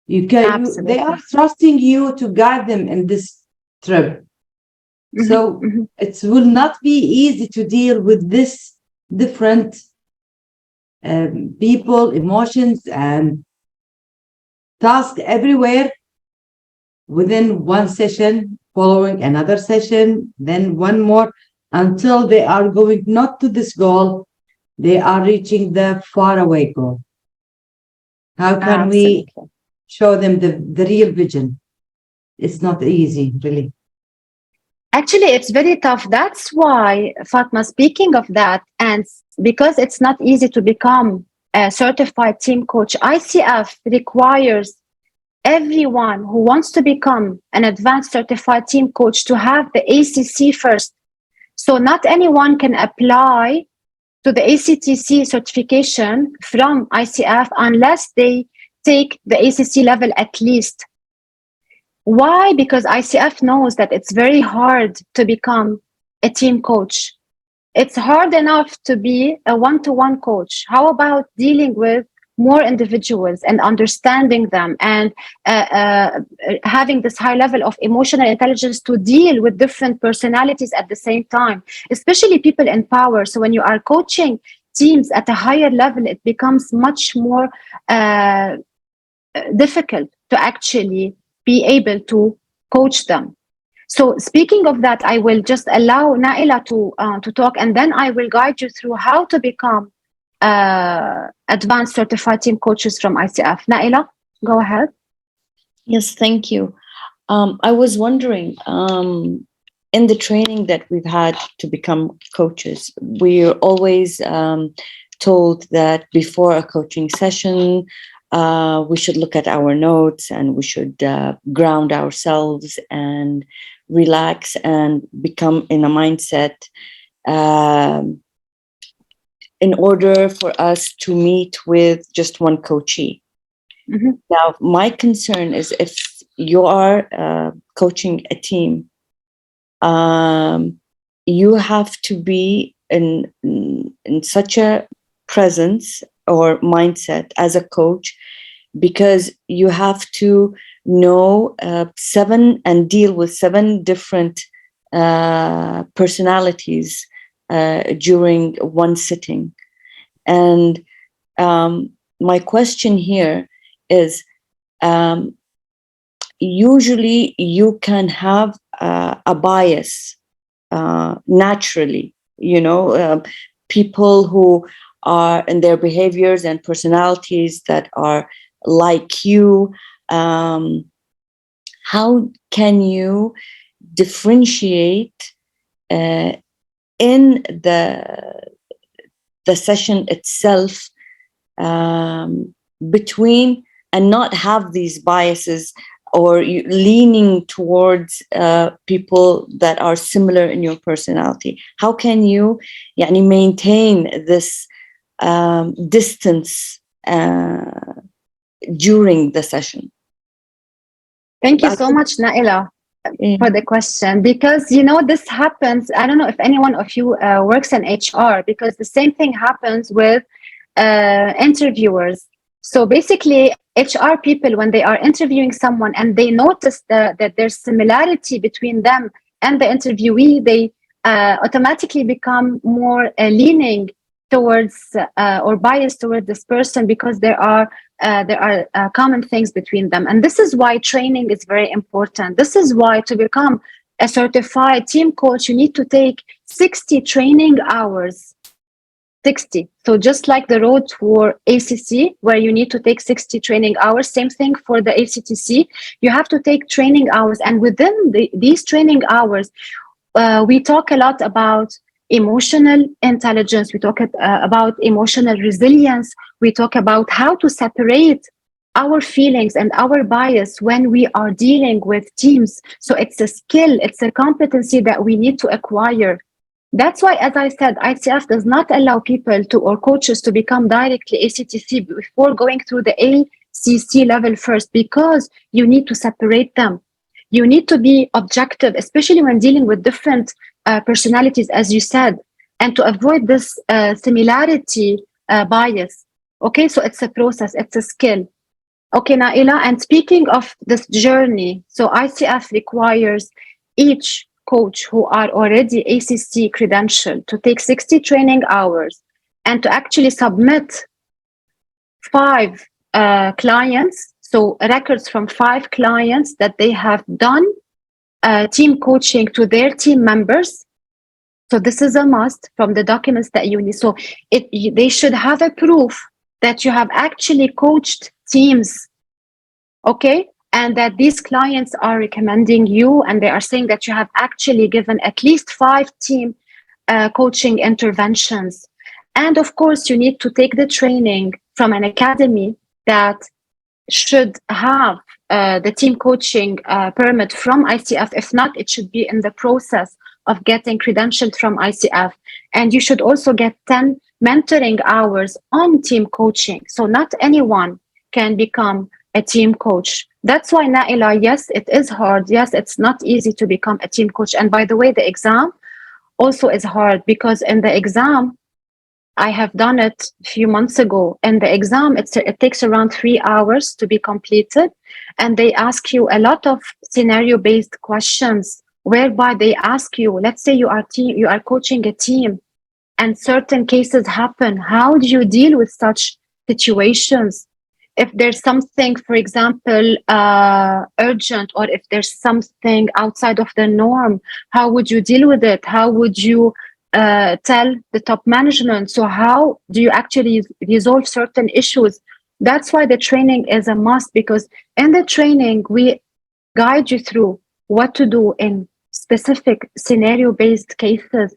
They are trusting you to guide them in this trip. So it will not be easy to deal with this different people, emotions, and tasks everywhere within one session, following another session, then one more, until they are going not to this goal, they are reaching the faraway goal. How can we show them the real vision? It's not easy, really. Actually, it's very tough. That's why, Fatma, speaking of that, and because it's not easy to become a certified team coach, ICF requires everyone who wants to become an advanced certified team coach to have the ACC first. So not anyone can apply to the ACTC certification from ICF unless they take the ACC level at least. Why? Because ICF knows that it's very hard to become a team coach. It's hard enough to be a one-to-one coach. How about dealing with more individuals and understanding them and having this high level of emotional intelligence to deal with different personalities at the same time, especially people in power. So when you are coaching teams at a higher level, it becomes much more difficult to actually be able to coach them. So speaking of that, I will just allow Naila to talk, and then I will guide you through how to become advanced certified team coaches from ICF. Naila, go ahead. Yes, thank you. I was wondering, in the training that we've had to become coaches, we're always told that before a coaching session, we should look at our notes and we should ground ourselves and relax and become in a mindset in order for us to meet with just one coachee. Mm-hmm. Now, my concern is if you are coaching a team, you have to be in such a presence or mindset as a coach, because you have to know seven and deal with seven different personalities during one sitting. And my question here is, usually you can have a bias naturally, people who are in their behaviors and personalities that are like you. How can you differentiate in the session itself between, and not have these biases or leaning towards people that are similar in your personality? How can you maintain this distance during the session? Thank you so much, Naila, for the question, because this happens. I don't know if any one of you works in HR, because the same thing happens with interviewers. So basically, HR people, when they are interviewing someone and they notice that there's similarity between them and the interviewee, they automatically become more leaning towards or biased towards this person, because there are common things between them. And this is why training is very important. This is why to become a certified team coach, you need to take 60 training hours. 60. So just like the road for ACC, where you need to take 60 training hours, same thing for the ACTC. You have to take training hours. And within these training hours, we talk a lot about emotional intelligence. We talk about emotional resilience. We talk about how to separate our feelings and our bias when we are dealing with teams. So it's a skill, it's a competency that we need to acquire. That's why, as I said, ICF does not allow people or coaches to become directly ACTC before going through the ACC level first, because you need to separate them. You need to be objective, especially when dealing with different personalities, as you said, and to avoid this similarity bias. Okay, so it's a process, it's a skill. Okay, Naila, and speaking of this journey, so ICF requires each coach who are already ACC credentialed to take 60 training hours and to actually submit 5 clients, so records from 5 clients that they have done team coaching to their team members. So this is a must from the documents that you need. So they should have a proof that you have actually coached teams, okay? And that these clients are recommending you, and they are saying that you have actually given at least 5 team coaching interventions. And of course, you need to take the training from an academy that should have the team coaching permit from ICF. If not, it should be in the process of getting credentialed from ICF. And you should also get 10 mentoring hours on team coaching. So not anyone can become a team coach. That's why, Naila, yes, it is hard. Yes, it's not easy to become a team coach. And by the way, the exam also is hard, because in the exam, I have done it a few months ago. And the exam, it takes around 3 hours to be completed. And they ask you a lot of scenario-based questions, whereby they ask you, let's say you are coaching a team and certain cases happen. How do you deal with such situations? If there's something, for example, urgent, or if there's something outside of the norm, how would you deal with it? How would you tell the top management? So how do you actually resolve certain issues? That's why the training is a must, because in the training, we guide you through what to do in specific scenario-based cases.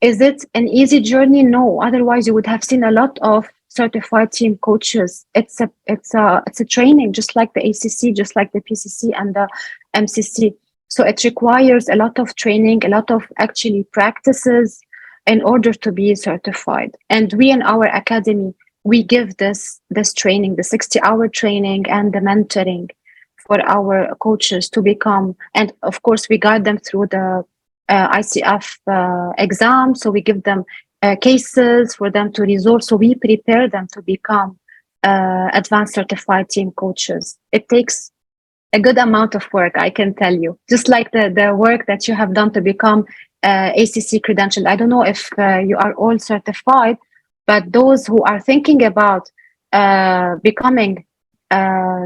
Is it an easy journey? No. Otherwise, you would have seen a lot of certified team coaches. It's a training, just like the ACC, just like the PCC and the MCC. So it requires a lot of training, a lot of actually practices in order to be certified. And we in our academy, we give this training, the 60-hour training and the mentoring for our coaches to become, and of course, we guide them through the ICF exam. So we give them cases for them to resolve. So we prepare them to become advanced certified team coaches. It takes a good amount of work, I can tell you, just like the work that you have done to become ACC credentialed. I don't know if you are all certified, but those who are thinking about becoming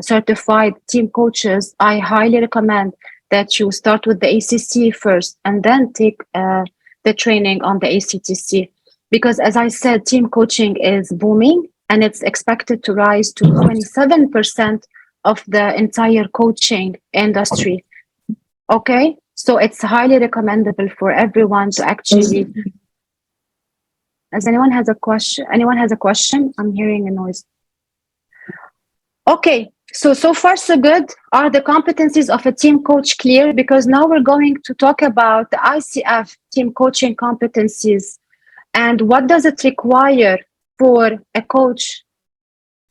certified team coaches, I highly recommend that you start with the ACC first and then take the training on the ACTC. Because as I said, team coaching is booming and it's expected to rise to 27% of the entire coaching industry. Okay, so it's highly recommendable for everyone to actually. Does anyone has a question? Anyone has a question? I'm hearing a noise. Okay, so far so good. Are the competencies of a team coach clear? Because now we're going to talk about the ICF team coaching competencies and what does it require for a coach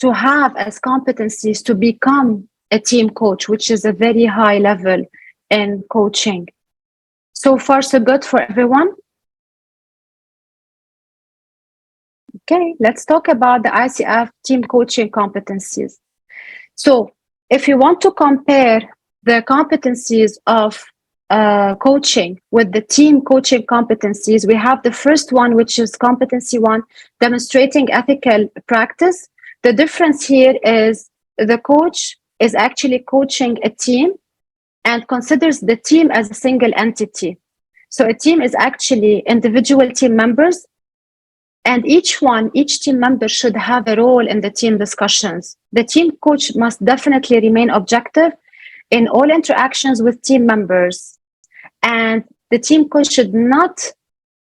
to have as competencies to become a team coach, which is a very high level in coaching. So far, so good for everyone? Okay, let's talk about the ICF team coaching competencies. So if you want to compare the competencies of coaching with the team coaching competencies, we have the first one, which is competency 1, demonstrating ethical practice. The difference here is the coach is actually coaching a team and considers the team as a single entity. So a team is actually individual team members, and each team member should have a role in the team discussions. The team coach must definitely remain objective in all interactions with team members. And the team coach should not,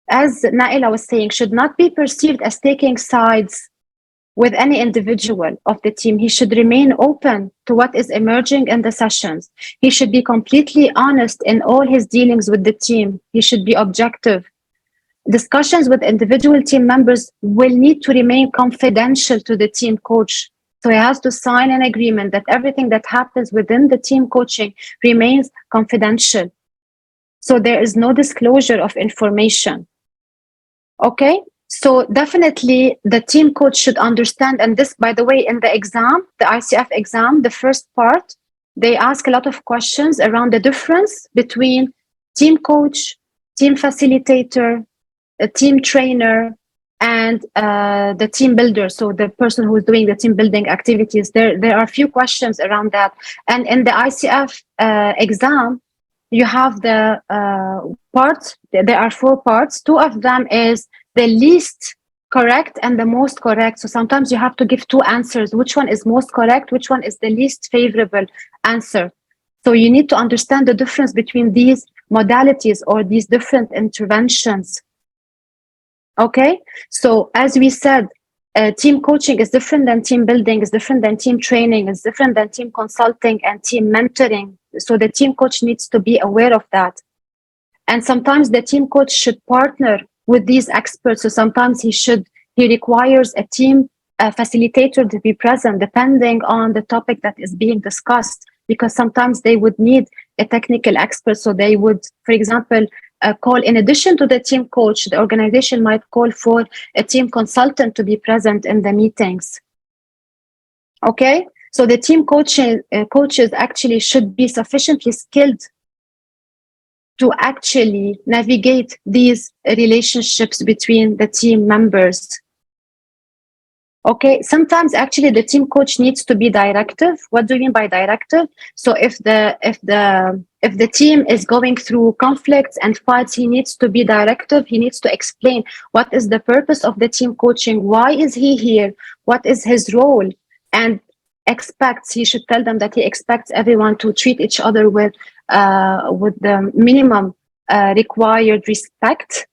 as Naila was saying, should not be perceived as taking sides with any individual of the team. He should remain open to what is emerging in the sessions. He should be completely honest in all his dealings with the team. He should be objective. Discussions with individual team members will need to remain confidential to the team coach. So he has to sign an agreement that everything that happens within the team coaching remains confidential. So there is no disclosure of information. Okay? So definitely the team coach should understand, and this, by the way, in the exam, the ICF exam, the first part, they ask a lot of questions around the difference between team coach, team facilitator, a team trainer, and the team builder. So the person who is doing the team building activities. There are a few questions around that. And in the ICF exam, you have the parts. There are 4 parts. 2 of them is the least correct and the most correct. So sometimes you have to give 2 answers. Which one is most correct? Which one is the least favorable answer? So you need to understand the difference between these modalities or these different interventions. Okay, so as we said, team coaching is different than team building, is different than team training, is different than team consulting and team mentoring. So the team coach needs to be aware of that. And sometimes the team coach should partner with these experts. So sometimes he requires a team facilitator to be present depending on the topic that is being discussed, because sometimes they would need a technical expert. So they would, for example, call, in addition to the team coach, the organization might call for a team consultant to be present in the meetings. Okay, so the team coaches actually should be sufficiently skilled to actually navigate these relationships between the team members. Okay, sometimes actually the team coach needs to be directive. What do you mean by directive? So if the team is going through conflicts and fights, he needs to be directive. He needs to explain what is the purpose of the team coaching, why is he here, what is his role, and he should tell them that he expects everyone to treat each other with the minimum required respect,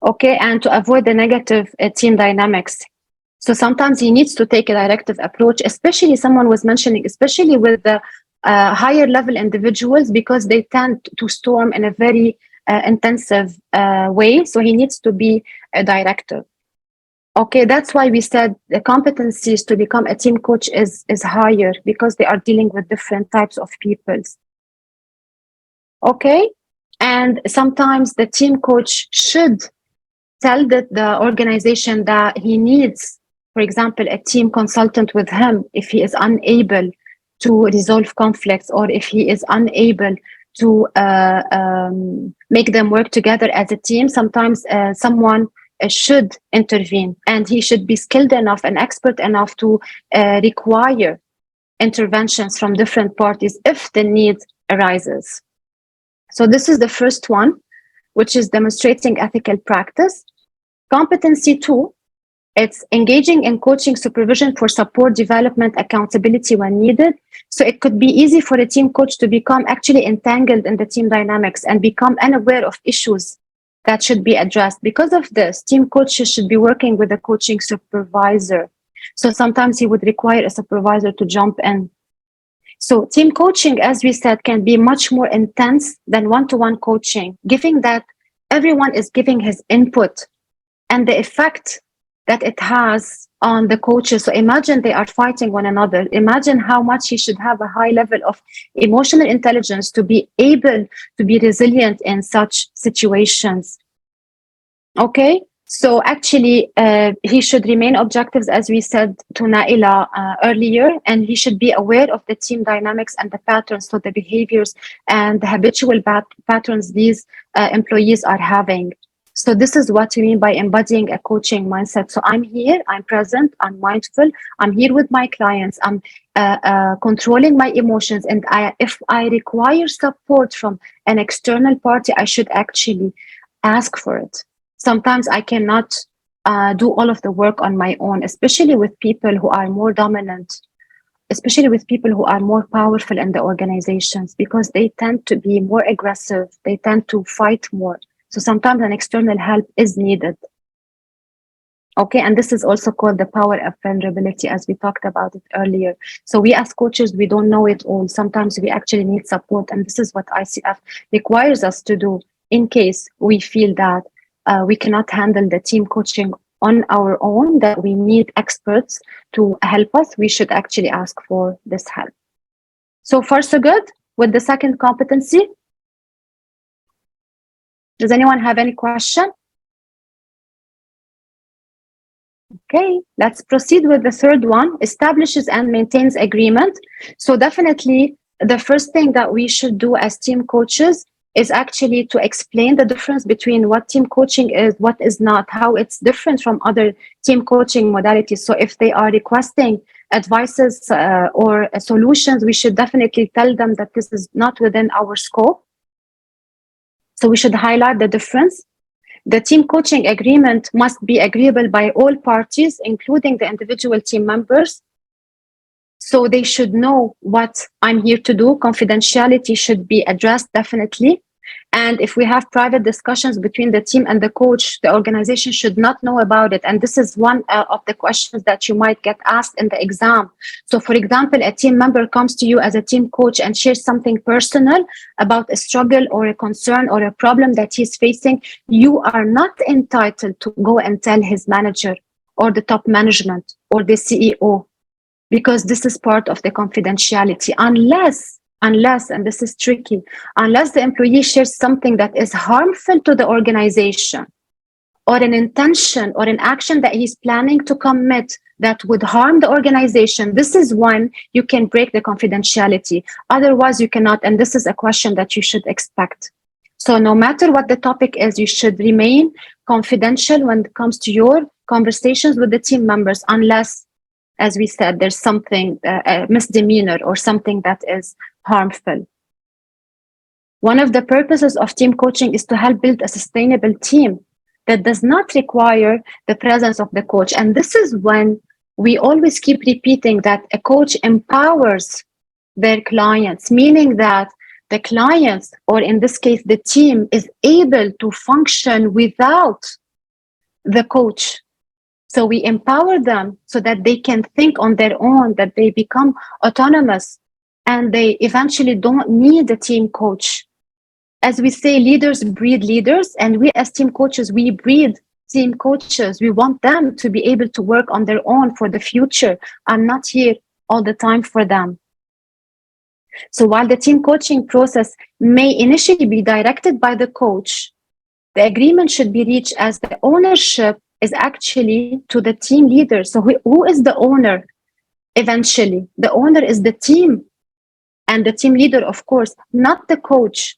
okay, and to avoid the negative team dynamics. So sometimes he needs to take a directive approach, especially someone was mentioning, especially with the higher level individuals, because they tend to storm in a very intensive way. So he needs to be a directive. Okay, that's why we said the competencies to become a team coach is higher, because they are dealing with different types of people. Okay, and sometimes the team coach should tell the organization that he needs, for example, a team consultant with him if he is unable to resolve conflicts, or if he is unable to make them work together as a team. Sometimes someone should intervene, and he should be skilled enough and expert enough to require interventions from different parties if the need arises. So this is the first one, which is demonstrating ethical practice. Competency 2, it's engaging in coaching supervision for support, development, accountability when needed. So it could be easy for a team coach to become actually entangled in the team dynamics and become unaware of issues that should be addressed. Because of this, team coaches should be working with a coaching supervisor. So sometimes he would require a supervisor to jump in. So team coaching, as we said, can be much more intense than one-to-one coaching, given that everyone is giving his input and the effect that it has on the coaches. So imagine they are fighting one another. Imagine how much he should have a high level of emotional intelligence to be able to be resilient in such situations. Okay, so actually he should remain objective, as we said to Naila earlier, and he should be aware of the team dynamics and the patterns, so the behaviors and the habitual patterns these employees are having. So this is what we mean by embodying a coaching mindset. So I'm here, I'm present, I'm mindful, I'm here with my clients, I'm controlling my emotions, and if I require support from an external party, I should actually ask for it. Sometimes I cannot do all of the work on my own, especially with people who are more dominant, especially with people who are more powerful in the organizations, because they tend to be more aggressive, they tend to fight more. So sometimes an external help is needed. Okay, and this is also called the power of vulnerability, as we talked about it earlier. So we as coaches, we don't know it all. Sometimes we actually need support, and this is what ICF requires us to do in case we feel that we cannot handle the team coaching on our own, that we need experts to help us. We should actually ask for this help. So far, so good with the second competency. Does anyone have any question? Okay, let's proceed with the third one, establishes and maintains agreement. So definitely the first thing that we should do as team coaches is actually to explain the difference between what team coaching is, what is not, how it's different from other team coaching modalities. So if they are requesting advices or solutions, we should definitely tell them that this is not within our scope. So we should highlight the difference. The team coaching agreement must be agreeable by all parties, including the individual team members. So they should know what I'm here to do. Confidentiality should be addressed definitely. And if we have private discussions between the team and the coach, the organization should not know about it. And this is one of the questions that you might get asked in the exam. So for example, a team member comes to you as a team coach and shares something personal about a struggle or a concern or a problem that he's facing. You are not entitled to go and tell his manager or the top management or the CEO, because this is part of the confidentiality, unless, and this is tricky, unless the employee shares something that is harmful to the organization, or an intention or an action that he's planning to commit that would harm the organization. This is when you can break the confidentiality. Otherwise, you cannot, and this is a question that you should expect. So no matter what the topic is, you should remain confidential when it comes to your conversations with the team members, unless, as we said, there's something, a misdemeanor or something that is harmful. One of the purposes of team coaching is to help build a sustainable team that does not require the presence of the coach. And this is when we always keep repeating that a coach empowers their clients, meaning that the clients, or in this case, the team, is able to function without the coach. So we empower them so that they can think on their own, that they become autonomous, and they eventually don't need a team coach. As we say, leaders breed leaders, and we as team coaches, we breed team coaches. We want them to be able to work on their own for the future. I'm not here all the time for them. So while the team coaching process may initially be directed by the coach, the agreement should be reached as the ownership is actually to the team leader. So who is the owner eventually? The owner is the team, and the team leader, of course, not the coach.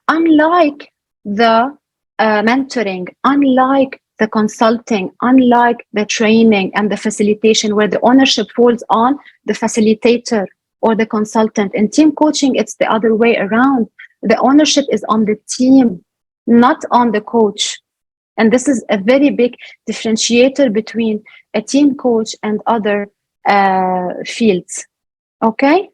Unlike the mentoring, unlike the consulting, unlike the training and the facilitation, where the ownership falls on the facilitator or the consultant. In team coaching, it's the other way around. The ownership is on the team, not on the coach. And this is a very big differentiator between a team coach and other fields. Okay?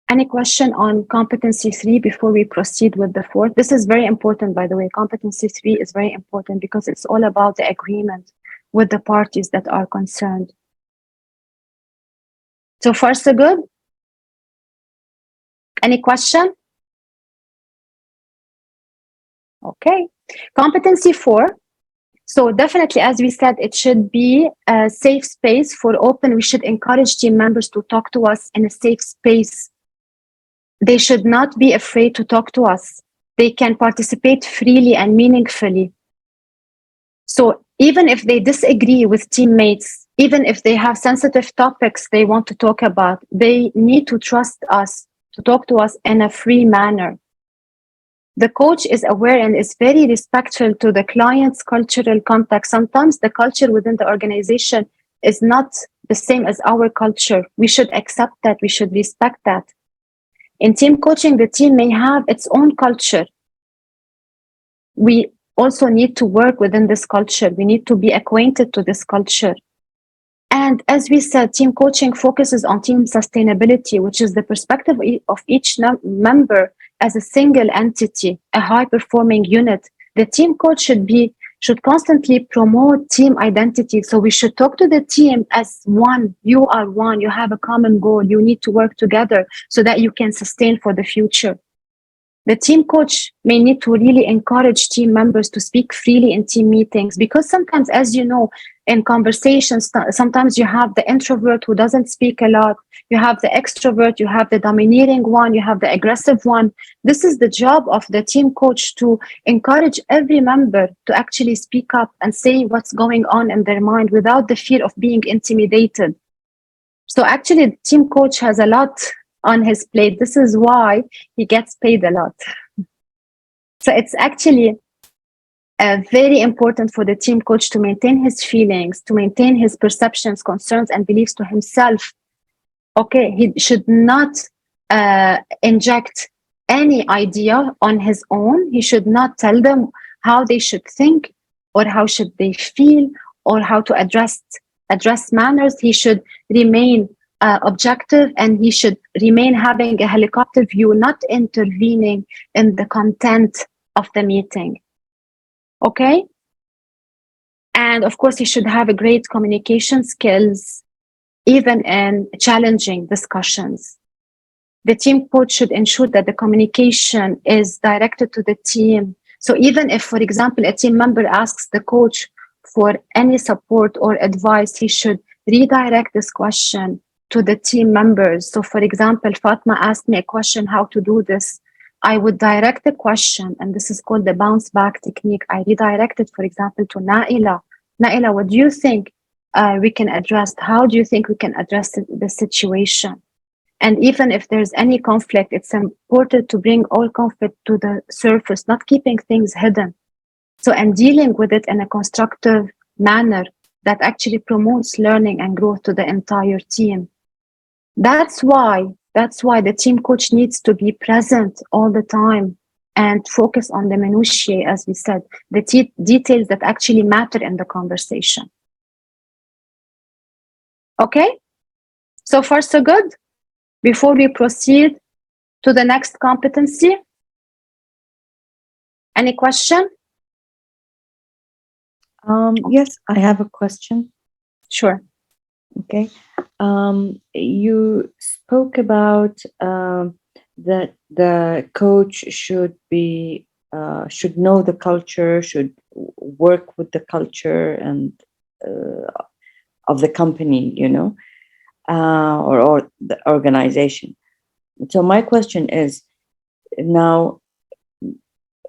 Any question on competency 3 before we proceed with the 4th? This is very important, by the way. Competency 3 is very important because it's all about the agreement with the parties that are concerned. So far, so good? Any question? Okay. Competency 4. So definitely, as we said, it should be a safe space for open. We should encourage team members to talk to us in a safe space. They should not be afraid to talk to us. They can participate freely and meaningfully. So even if they disagree with teammates, even if they have sensitive topics they want to talk about, they need to trust us to talk to us in a free manner. The coach is aware and is very respectful to the client's cultural context. Sometimes the culture within the organization is not the same as our culture. We should accept that. We should respect that. In team coaching, the team may have its own culture. We also need to work within this culture. We need to be acquainted to this culture. And as we said, team coaching focuses on team sustainability, which is the perspective of each member as a single entity, a high-performing unit. The team coach should constantly promote team identity. So we should talk to the team as one. You are one. You have a common goal. You need to work together so that you can sustain for the future. The team coach may need to really encourage team members to speak freely in team meetings, because sometimes, as you know, in conversations, sometimes you have the introvert who doesn't speak a lot. You have the extrovert, you have the domineering one, you have the aggressive one. This is the job of the team coach, to encourage every member to actually speak up and say what's going on in their mind without the fear of being intimidated. So actually, the team coach has a lot on his plate. This is why he gets paid a lot. So it's actually very important for the team coach to maintain his feelings, to maintain his perceptions, concerns, and beliefs to himself. Okay, he should not inject any idea on his own. He should not tell them how they should think or how should they feel or how to address manners. He should remain objective, and he should remain having a helicopter view, not intervening in the content of the meeting. Okay? And of course, he should have a great communication skills, even in challenging discussions. The team coach should ensure that the communication is directed to the team. So even if, for example, a team member asks the coach for any support or advice, he should redirect this question to the team members. So for example, Fatma asked me a question, how to do this. I would direct the question, and this is called the bounce back technique. I redirect it, for example, to Naila. Naila, what do you think we can address? How do you think we can address the situation? And even if there's any conflict, it's important to bring all conflict to the surface, not keeping things hidden. So, and dealing with it in a constructive manner that actually promotes learning and growth to the entire team. That's why the team coach needs to be present all the time and focus on the minutiae, as we said, the details that actually matter in the conversation. Okay? So far, so good? Before we proceed to the next competency, any question? Yes, I have a question. Sure. Okay. You spoke about that the coach should know the culture, should work with the culture and of the company, or the organization. So my question is, now,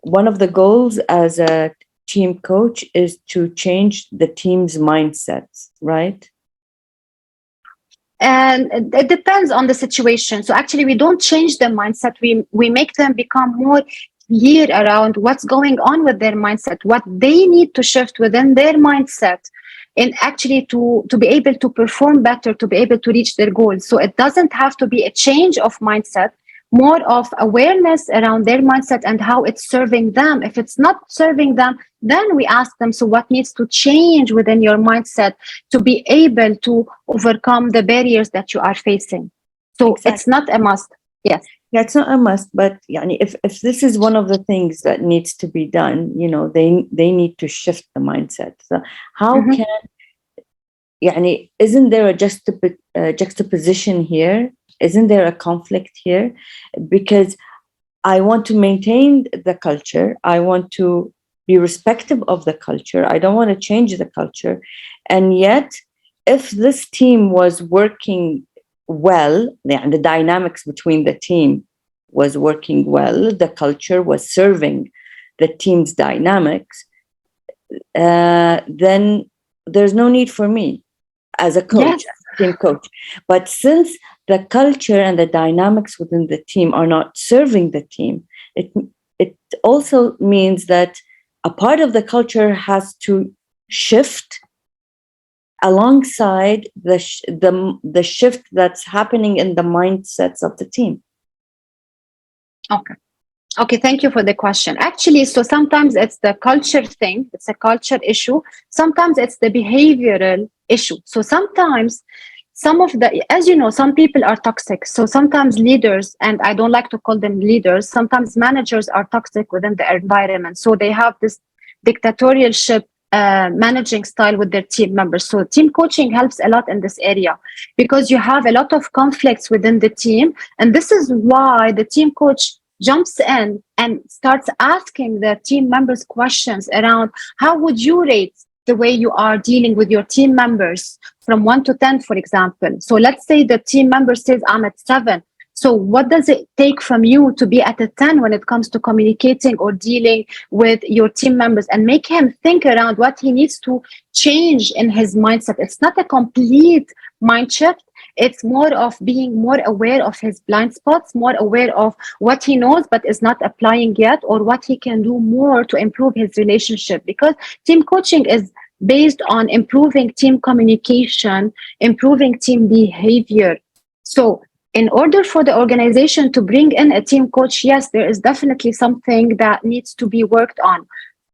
one of the goals as a team coach is to change the team's mindsets, right? And it depends on the situation. So actually, we don't change their mindset. We make them become more clear around what's going on with their mindset, what they need to shift within their mindset, and actually to be able to perform better, to be able to reach their goals. So it doesn't have to be a change of mindset, more of awareness around their mindset and how it's serving them. If it's not serving them, then we ask them, so what needs to change within your mindset to be able to overcome the barriers that you are facing? So Exactly. It's not a must. Yes. Yeah, it's not a must, but if this is one of the things that needs to be done, they need to shift the mindset. So how can, isn't there a juxtaposition here? Isn't there a conflict here? Because I want to maintain the culture. I want to be respectful of the culture. I don't want to change the culture. And yet, if this team was working well, the dynamics between the team was working well, the culture was serving the team's dynamics, then there's no need for me as a coach, Yes. as a team coach. But since the culture and the dynamics within the team are not serving the team, it also means that a part of the culture has to shift alongside the shift that's happening in the mindsets of the team. Okay, thank you for the question. Actually, so sometimes it's the culture thing, it's a culture issue. Sometimes it's the behavioral issue. So sometimes as you know, some people are toxic. So sometimes leaders, and I don't like to call them leaders, sometimes managers are toxic within the environment. So they have this dictatorialship managing style with their team members. So team coaching helps a lot in this area because you have a lot of conflicts within the team. And this is why the team coach jumps in and starts asking the team members questions around how would you rate the way you are dealing with your team members from 1 to 10, for example. So let's say the team member says, I'm at 7. So what does it take from you to be at a 10 when it comes to communicating or dealing with your team members, and make him think around what he needs to change in his mindset? It's not a complete mind shift. It's more of being more aware of his blind spots, more aware of what he knows but is not applying yet, or what he can do more to improve his relationship. Because team coaching is based on improving team communication, improving team behavior. So in order for the organization to bring in a team coach, yes, there is definitely something that needs to be worked on.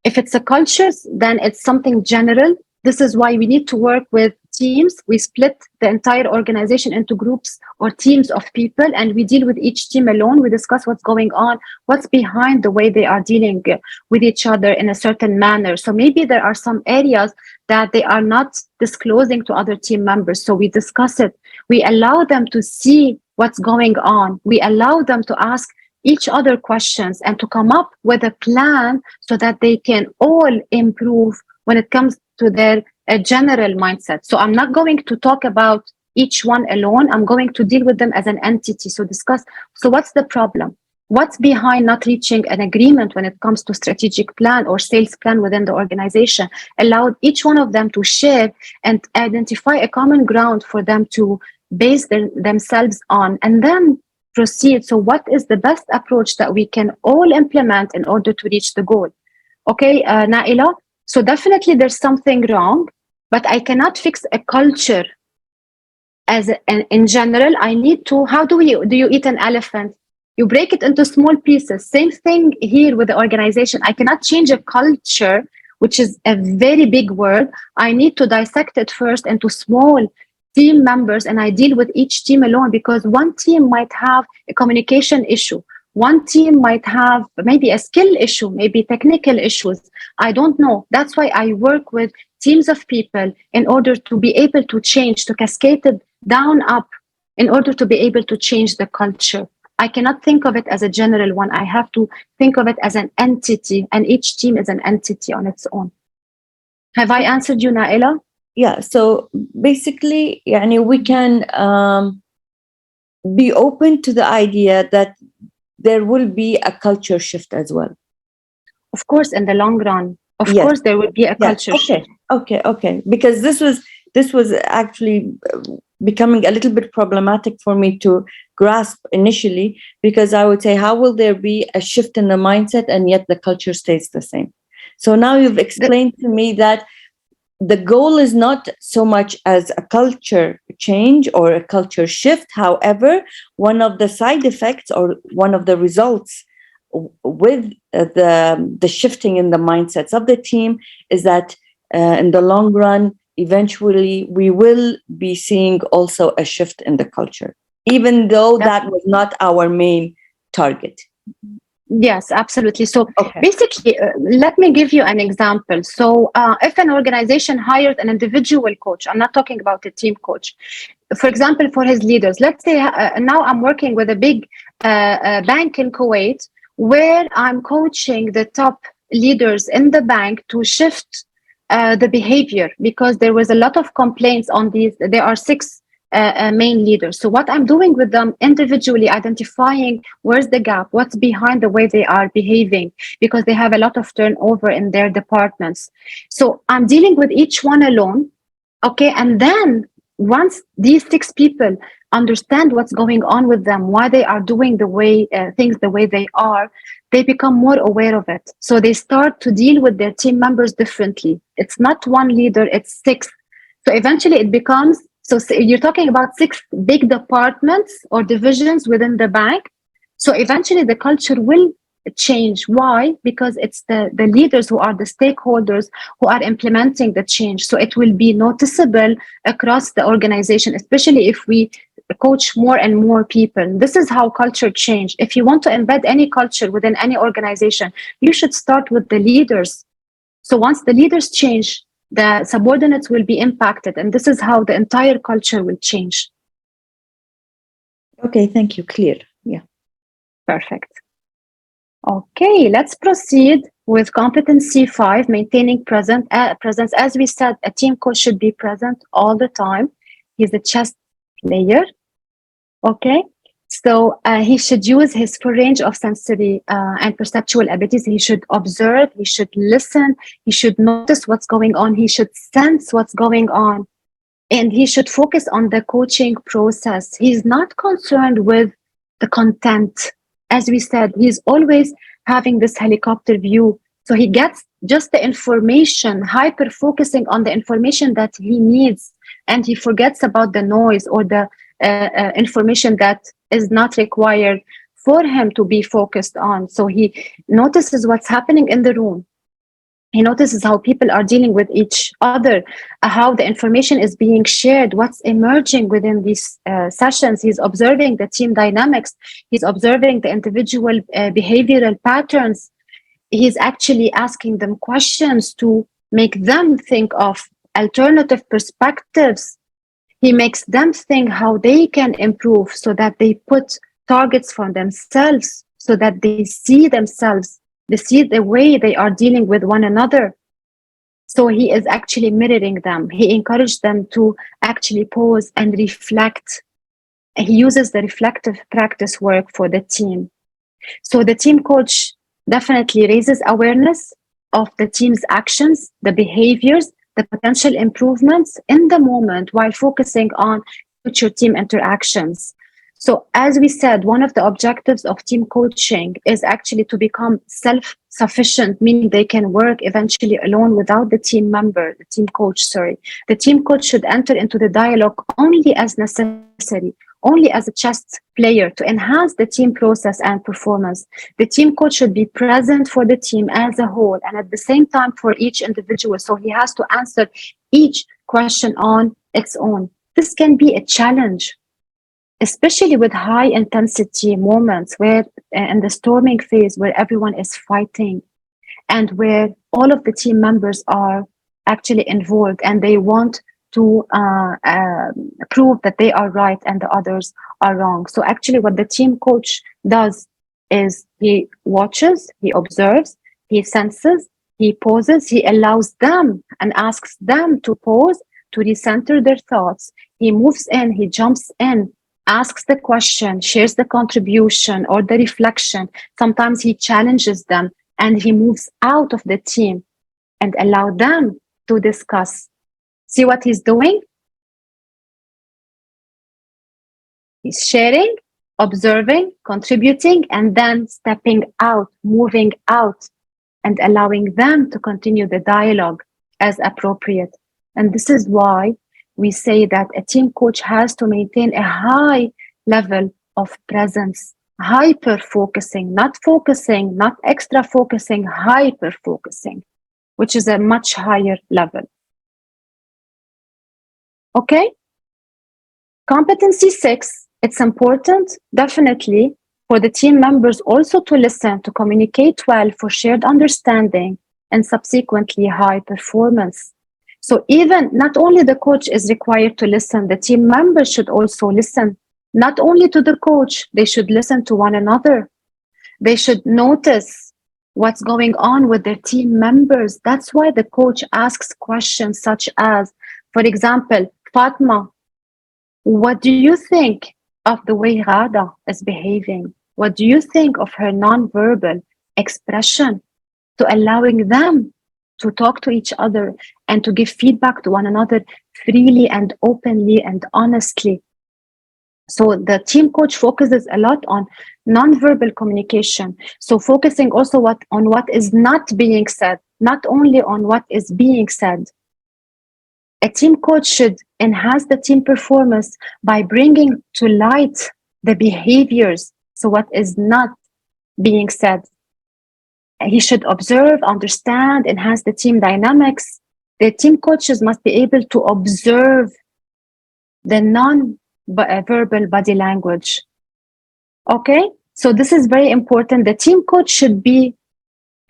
If it's a culture, then it's something general. This is why we need to work with teams. We split the entire organization into groups or teams of people, and we deal with each team alone. We discuss what's going on, what's behind the way they are dealing with each other in a certain manner. So maybe there are some areas that they are not disclosing to other team members. So we discuss it. We allow them to see what's going on. We allow them to ask each other questions and to come up with a plan so that they can all improve when it comes to their general mindset. So I'm not going to talk about each one alone. I'm going to deal with them as an entity. So discuss, so what's the problem? What's behind not reaching an agreement when it comes to strategic plan or sales plan within the organization? Allow each one of them to share and identify a common ground for them to base themselves on, and then proceed. So what is the best approach that we can all implement in order to reach the goal? Okay, Naila. So definitely there's something wrong, but I cannot fix a culture in general. I need to, how do you eat an elephant? You break it into small pieces. Same thing here with the organization. I cannot change a culture, which is a very big word. I need to dissect it first into small team members, and I deal with each team alone, because one team might have a communication issue. One team might have maybe a skill issue, maybe technical issues. I don't know. That's why I work with teams of people in order to be able to change, to cascade it down up, in order to be able to change the culture. I cannot think of it as a general one. I have to think of it as an entity, and each team is an entity on its own. Have I answered you, Naila? Yeah, so basically, we can be open to the idea that there will be a culture shift as well. Of course, in the long run, of Yes. course, there will be a culture shift. Okay. Because this was actually becoming a little bit problematic for me to grasp initially, because I would say, how will there be a shift in the mindset and yet the culture stays the same? So now you've explained to me that the goal is not so much as a culture change or a culture shift. However, one of the side effects or one of the results with the shifting in the mindsets of the team is that in the long run, eventually we will be seeing also a shift in the culture, even though that was not our main target. Yes, absolutely. So basically, let me give you an example. So if an organization hires an individual coach, I'm not talking about a team coach, for example, for his leaders, let's say now I'm working with a big bank in Kuwait, where I'm coaching the top leaders in the bank to shift the behavior, because there was a lot of complaints on these. There are 6 main leaders. So what I'm doing with them individually, identifying where's the gap, what's behind the way they are behaving, because they have a lot of turnover in their departments. So I'm dealing with each one alone. Okay. And then once these 6 people understand what's going on with them, why they are doing the way things the way they are, they become more aware of it. So they start to deal with their team members differently. It's not one leader, it's 6. So eventually it becomes, so you're talking about 6 big departments or divisions within the bank. So eventually the culture will change. Why? Because it's the leaders who are the stakeholders who are implementing the change. So it will be noticeable across the organization, especially if we coach more and more people. This is how culture change. If you want to embed any culture within any organization, you should start with the leaders. So once the leaders change, the subordinates will be impacted, and this is how the entire culture will change. Okay, thank you. Clear. Yeah. Perfect. Okay, let's proceed with competency 5, maintaining presence. As we said, a team coach should be present all the time. He's a chess player. Okay, so he should use his full range of sensory and perceptual abilities. He should observe, he should listen, he should notice what's going on, he should sense what's going on. And he should focus on the coaching process. He's not concerned with the content. As we said, he's always having this helicopter view. So he gets just the information, hyper focusing on the information that he needs, and he forgets about the noise or the information that is not required for him to be focused on. So he notices what's happening in the room. He notices how people are dealing with each other, how the information is being shared, what's emerging within these sessions. He's observing the team dynamics. He's observing the individual behavioral patterns. He's actually asking them questions to make them think of alternative perspectives. He makes them think how they can improve so that they put targets for themselves, so that they see themselves. They see the way they are dealing with one another. So he is actually mirroring them. He encouraged them to actually pause and reflect. He uses the reflective practice work for the team. So the team coach definitely raises awareness of the team's actions, the behaviors, the potential improvements in the moment while focusing on future team interactions. So as we said, one of the objectives of team coaching is actually to become self-sufficient, meaning they can work eventually alone without the team member, the team coach, sorry. The team coach should enter into the dialogue only as necessary, only as a chess player to enhance the team process and performance. The team coach should be present for the team as a whole and at the same time for each individual. So he has to answer each question on its own. This can be a challenge, especially with high intensity moments where in the storming phase where everyone is fighting and where all of the team members are actually involved and they want to prove that they are right and the others are wrong. So actually what the team coach does is he watches, he observes, he senses, he pauses, he allows them and asks them to pause, to recenter their thoughts. He moves in, he jumps in, asks the question, shares the contribution or the reflection. Sometimes he challenges them and he moves out of the team and allow them to discuss. See what he's doing? He's sharing, observing, contributing, and then stepping out, moving out, and allowing them to continue the dialogue as appropriate. And this is why we say that a team coach has to maintain a high level of presence, hyper focusing, not extra focusing, hyper focusing, which is a much higher level. Okay? Competency 6, it's important, definitely, for the team members also to listen, to communicate well for shared understanding and subsequently high performance. So even not only the coach is required to listen, the team members should also listen, not only to the coach, they should listen to one another. They should notice what's going on with their team members. That's why the coach asks questions such as, for example, Fatma, what do you think of the way Rada is behaving? What do you think of her nonverbal expression? To allowing them to talk to each other and to give feedback to one another freely and openly and honestly. So the team coach focuses a lot on nonverbal communication. So focusing also on what is not being said, not only on what is being said. A team coach should enhance the team performance by bringing to light the behaviors. So what is not being said. He should observe, understand, enhance the team dynamics. The team coaches must be able to observe the non-verbal body language. Okay? So this is very important. The team coach should be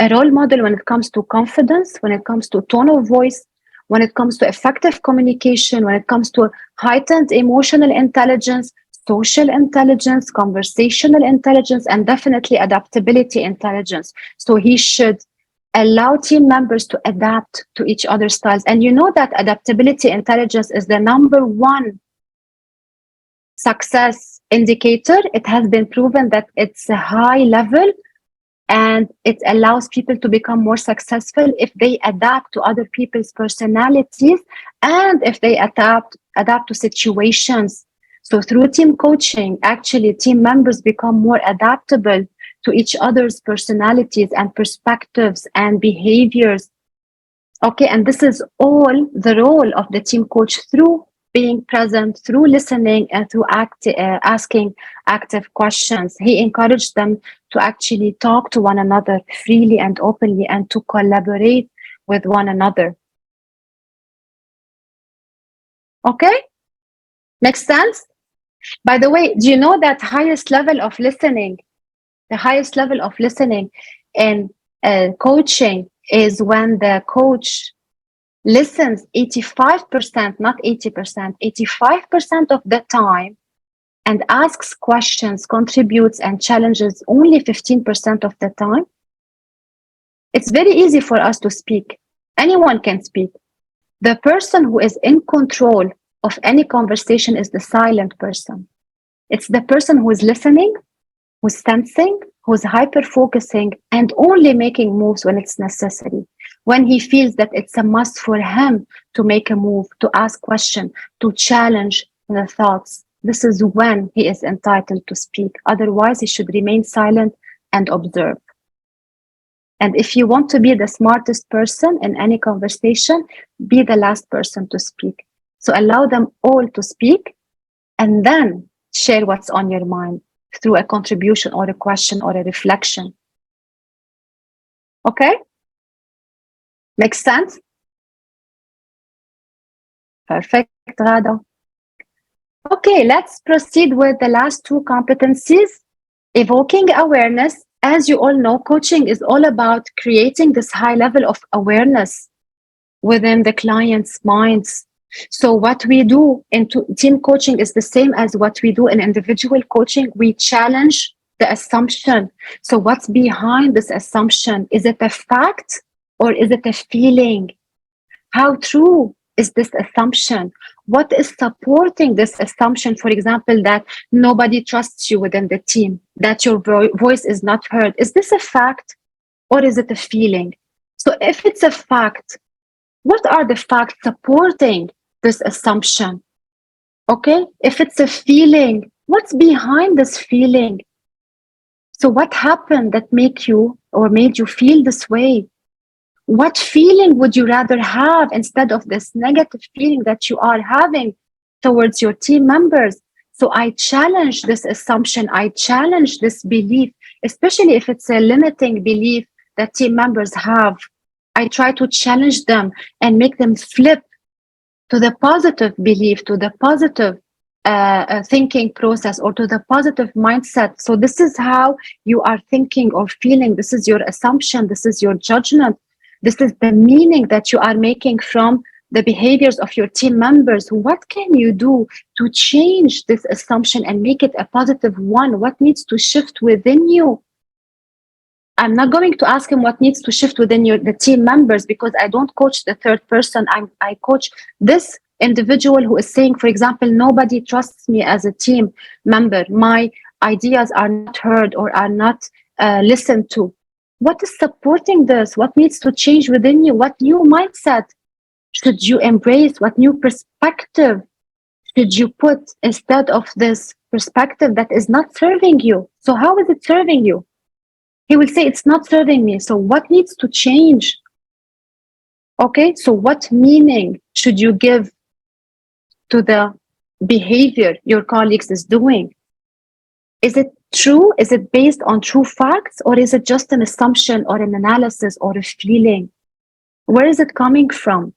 a role model when it comes to confidence, when it comes to tone of voice, when it comes to effective communication, when it comes to heightened emotional intelligence, social intelligence, conversational intelligence, and definitely adaptability intelligence. So he should allow team members to adapt to each other's styles. And you know that adaptability intelligence is the number one success indicator. It has been proven that it's a high level And it allows people to become more successful if they adapt to other people's personalities and if they adapt to situations. So through team coaching, actually team members become more adaptable to each other's personalities and perspectives and behaviors. Okay, and this is all the role of the team coach through being present, through listening, and through asking active questions. He encouraged them to actually talk to one another freely and openly and to collaborate with one another. Okay? Makes sense? By the way, do you know that the highest level of listening in coaching is when the coach listens 85%, not 80%, 85% of the time and asks questions, contributes, and challenges only 15% of the time? It's very easy for us to speak. Anyone can speak. The person who is in control of any conversation is the silent person. It's the person who is listening, who's sensing, who's hyper-focusing, and only making moves when it's necessary. When he feels that it's a must for him to make a move, to ask questions, to challenge the thoughts, this is when he is entitled to speak. Otherwise, he should remain silent and observe. And if you want to be the smartest person in any conversation, be the last person to speak. So allow them all to speak and then share what's on your mind through a contribution or a question or a reflection. Okay? Makes sense? Perfect, Rada. Okay, let's proceed with the last two competencies. Evoking awareness. As you all know, coaching is all about creating this high level of awareness within the client's minds. So what we do in team coaching is the same as what we do in individual coaching. We challenge the assumption. So what's behind this assumption? Is it a fact or is it a feeling? How true is this assumption? What is supporting this assumption? For example, that nobody trusts you within the team, that your voice is not heard. Is this a fact or is it a feeling? So if it's a fact, what are the facts supporting this assumption? Okay, if it's a feeling, what's behind this feeling? So what happened that made you feel this way? What feeling would you rather have instead of this negative feeling that you are having towards your team members? So I challenge this assumption. I challenge this belief, especially if it's a limiting belief that team members have. I try to challenge them and make them flip to the positive belief, to the positive thinking process, or to the positive mindset. So this is how you are thinking or feeling. This is your assumption. This is your judgment. This is the meaning that you are making from the behaviors of your team members. What can you do to change this assumption and make it a positive one? What needs to shift within you? I'm not going to ask him what needs to shift within the team members, because I don't coach the third person. I coach this individual who is saying, for example, nobody trusts me as a team member. My ideas are not heard or are not listened to. What is supporting this? What needs to change within you? What new mindset should you embrace? What new perspective should you put instead of this perspective that is not serving you? So how is it serving you? He will say, it's not serving me. So what needs to change? Okay, so what meaning should you give to the behavior your colleagues is doing? Is it true? Is it based on true facts? Or is it just an assumption or an analysis or a feeling? Where is it coming from?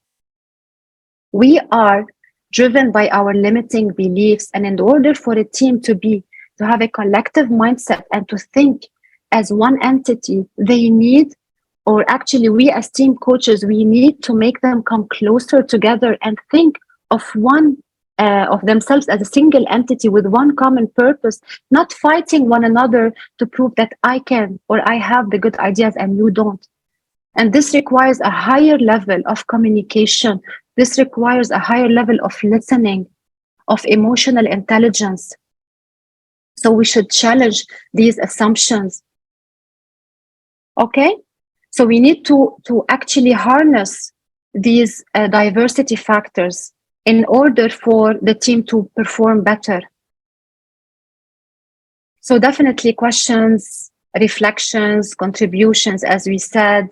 We are driven by our limiting beliefs. And in order for a team to have a collective mindset and to think as one entity, they need, or actually we as team coaches, we need to make them come closer together and think of of themselves as a single entity with one common purpose, not fighting one another to prove that I can or I have the good ideas and you don't. And this requires a higher level of communication. This requires a higher level of listening, of emotional intelligence. So we should challenge these assumptions. Okay? So we need to actually harness these diversity factors in order for the team to perform better. So definitely questions, reflections, contributions, as we said,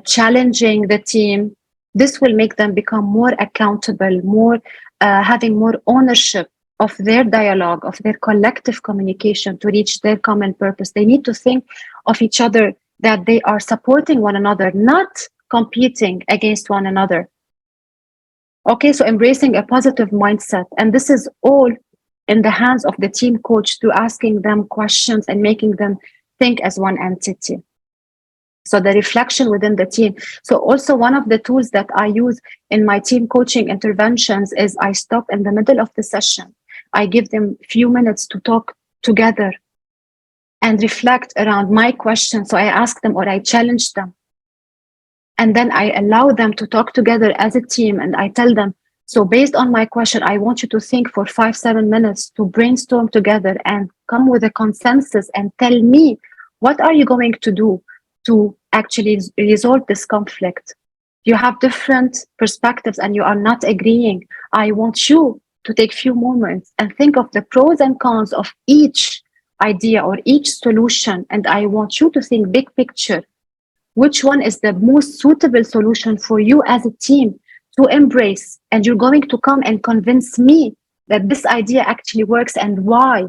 challenging the team. This will make them become more accountable, more having more ownership of their dialogue, of their collective communication to reach their common purpose. They need to think of each other that they are supporting one another, not competing against one another. Okay, so embracing a positive mindset. And this is all in the hands of the team coach through asking them questions and making them think as one entity. So the reflection within the team. So also one of the tools that I use in my team coaching interventions is I stop in the middle of the session. I give them a few minutes to talk together and reflect around my questions. So I ask them or I challenge them. And then I allow them to talk together as a team. And I tell them, so based on my question, I want you to think for 5-7 minutes to brainstorm together and come with a consensus and tell me, what are you going to do to actually resolve this conflict? You have different perspectives and you are not agreeing. I want you to take few moments and think of the pros and cons of each idea or each solution. And I want you to think big picture. Which one is the most suitable solution for you as a team to embrace? And you're going to come and convince me that this idea actually works and why.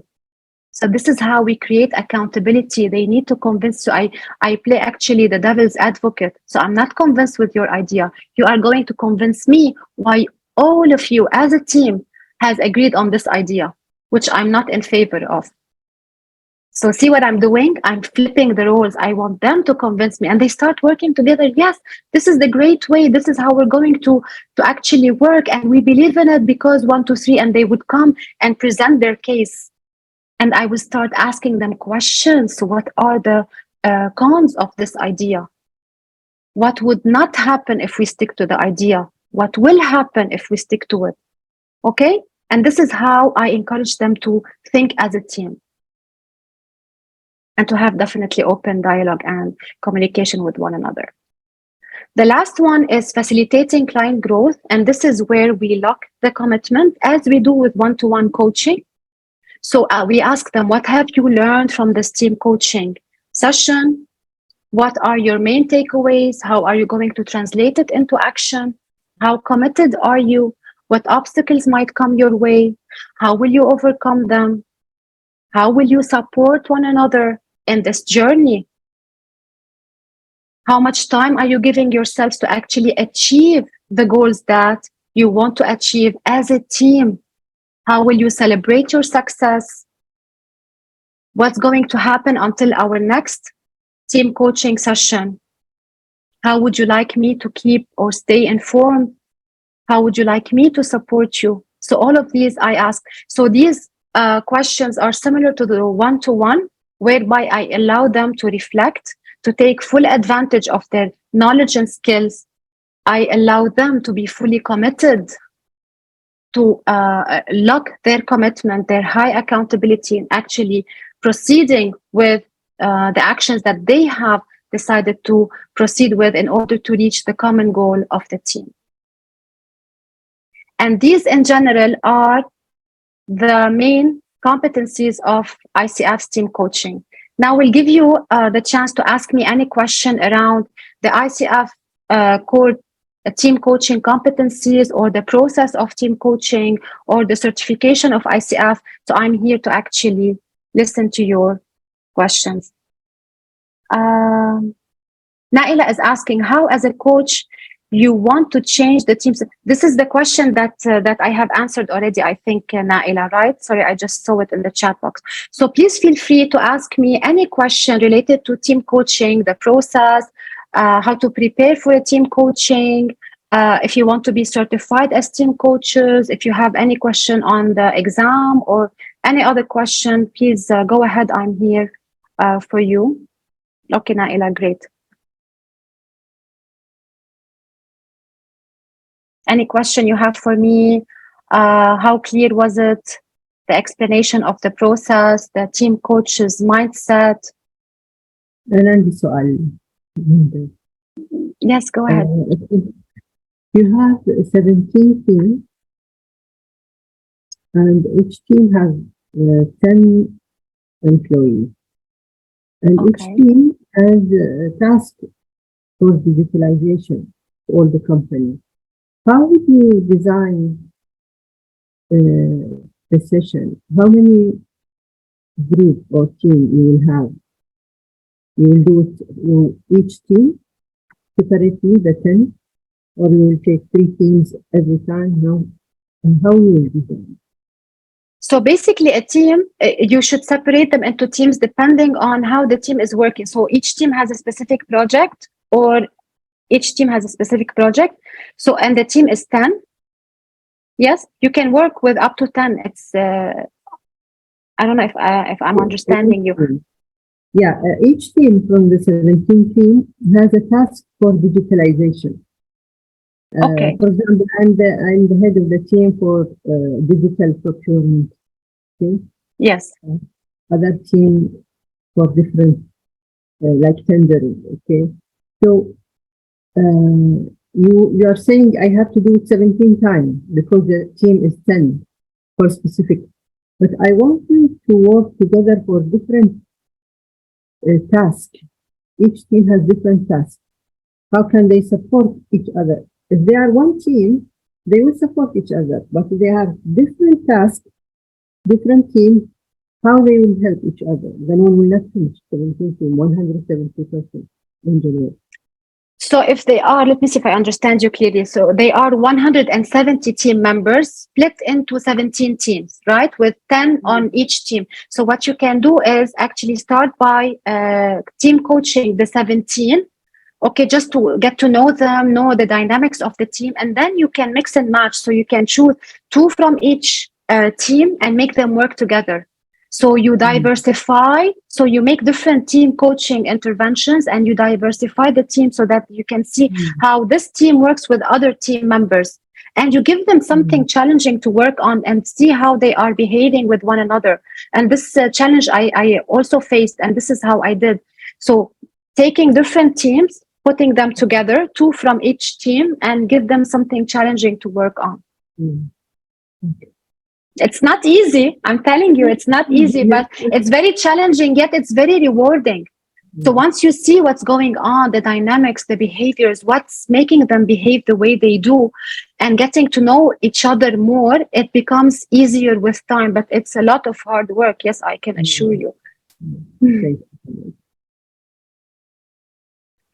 So this is how we create accountability. They need to convince you. I play actually the devil's advocate. So I'm not convinced with your idea. You are going to convince me why all of you as a team has agreed on this idea, which I'm not in favor of. So see what I'm doing? I'm flipping the roles. I want them to convince me. And they start working together. Yes, this is the great way. This is how we're going to actually work. And we believe in it because 1, 2, 3. And they would come and present their case. And I would start asking them questions. What are the cons of this idea? What would not happen if we stick to the idea? What will happen if we stick to it? Okay? And this is how I encourage them to think as a team. And to have definitely open dialogue and communication with one another. The last one is facilitating client growth. And this is where we lock the commitment as we do with one-to-one coaching. So we ask them, what have you learned from this team coaching session? What are your main takeaways? How are you going to translate it into action? How committed are you? What obstacles might come your way? How will you overcome them? How will you support one another in this journey? How much time are you giving yourselves to actually achieve the goals that you want to achieve as a team? How will you celebrate your success? What's going to happen until our next team coaching session? How would you like me to keep or stay informed? How would you like me to support you? So all of these I ask. So these questions are similar to the one-to-one, whereby I allow them to reflect, to take full advantage of their knowledge and skills. I allow them to be fully committed, to lock their commitment, their high accountability, and actually proceeding with the actions that they have decided to proceed with in order to reach the common goal of the team. And these in general are the main competencies of ICF's team coaching. Now we'll give you the chance to ask me any question around the ICF core team coaching competencies or the process of team coaching or the certification of ICF. So I'm here to actually listen to your questions. Naila is asking, how as a coach you want to change the teams? This is the question that I have answered already, I think, Naila, right? Sorry, I just saw it in the chat box. So please feel free to ask me any question related to team coaching, the process, how to prepare for a team coaching, if you want to be certified as team coaches, if you have any question on the exam or any other question, please go ahead. I'm here for you. Okay, Naila, great. Any question you have for me? How clear was it? The explanation of the process, the team coach's mindset, أنا عندي سؤال. Yes, go ahead. You have 17 teams, and each team has 10 employees. And each Okay. team has a task for digitalization for all the company. How would you design the session? How many group or team you will have? You will do it each team separately, the 10, or you will take 3 teams every time? No. And how you will design? So basically a team, you should separate them into teams depending on how the team is working. So each team has a specific project, or each team has a specific project. So, and the team is 10. Yes, you can work with up to 10. It's, I don't know if I'm understanding you. Yeah, each team from the 17 team has a task for digitalization. Okay. For example, I'm the head of the team for digital procurement. Okay? Yes. Other team for different, like tendering. Okay, so you are saying I have to do it 17 times because the team is 10 for specific, but I want them to work together for different tasks. Each team has different tasks. How can they support each other? If they are one team, they will support each other. But if they have different tasks, different teams, how they will help each other? Then we will not finish 17 team, 170% engineers. So if they are, let me see if I understand you clearly. So they are 170 team members split into 17 teams, right? With 10 on each team. So what you can do is actually start by team coaching the 17. Okay, just to get to know them, know the dynamics of the team, and then you can mix and match. So you can choose 2 from each team and make them work together. So you diversify, so you make different team coaching interventions and you diversify the team so that you can see how this team works with other team members. And you give them something challenging to work on and see how they are behaving with one another. And this challenge I also faced, and this is how I did. So taking different teams, putting them together, 2 from each team, and give them something challenging to work on. Okay. It's not easy. I'm telling you, it's not easy, but it's very challenging, yet it's very rewarding. So once you see what's going on, the dynamics, the behaviors, what's making them behave the way they do, and getting to know each other more, it becomes easier with time, but it's a lot of hard work. Yes, I can assure you. Thank you.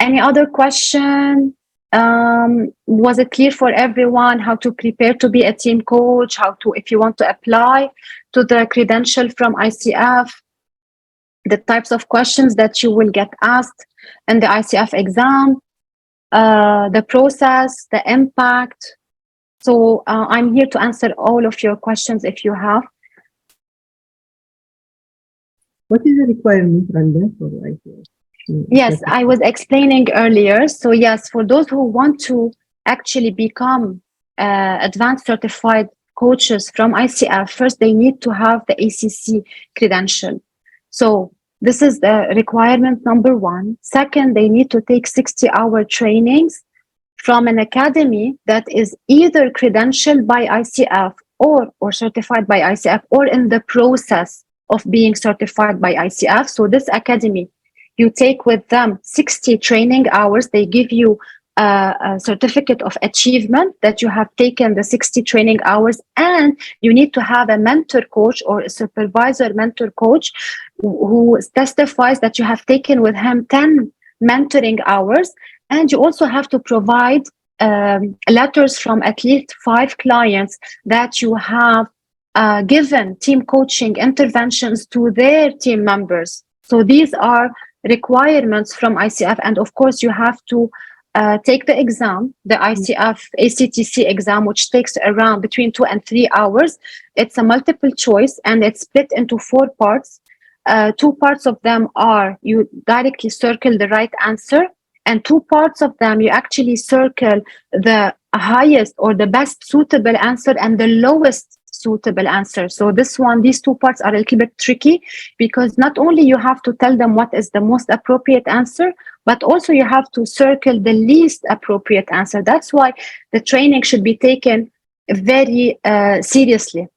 Any other question? Was it clear for everyone how to prepare to be a team coach, how to, if you want to apply to the credential from ICF, the types of questions that you will get asked in the ICF exam, the process, the impact. So I'm here to answer all of your questions if you have. What is the requirement, Randa, for ICF? Yes, I was explaining earlier. So yes, for those who want to actually become advanced certified coaches from ICF, first they need to have the ACC credential. So this is the requirement number 1. Second, they need to take 60-hour trainings from an academy that is either credentialed by ICF or certified by ICF or in the process of being certified by ICF. So this academy, you take with them 60 training hours. They give you a certificate of achievement that you have taken the 60 training hours, and you need to have a mentor coach or a supervisor mentor coach who testifies that you have taken with him 10 mentoring hours. And you also have to provide letters from at least 5 clients that you have given team coaching interventions to their team members. So these are requirements from ICF. And of course, you have to take the exam, the ICF ACTC exam, which takes around between 2 and 3 hours. It's a multiple choice and it's split into 4 parts. 2 parts of them are you directly circle the right answer, and 2 parts of them you actually circle the highest or the best suitable answer and the lowest suitable answer. So these two parts are a little bit tricky, because not only you have to tell them what is the most appropriate answer, but also you have to circle the least appropriate answer. That's why the training should be taken very seriously.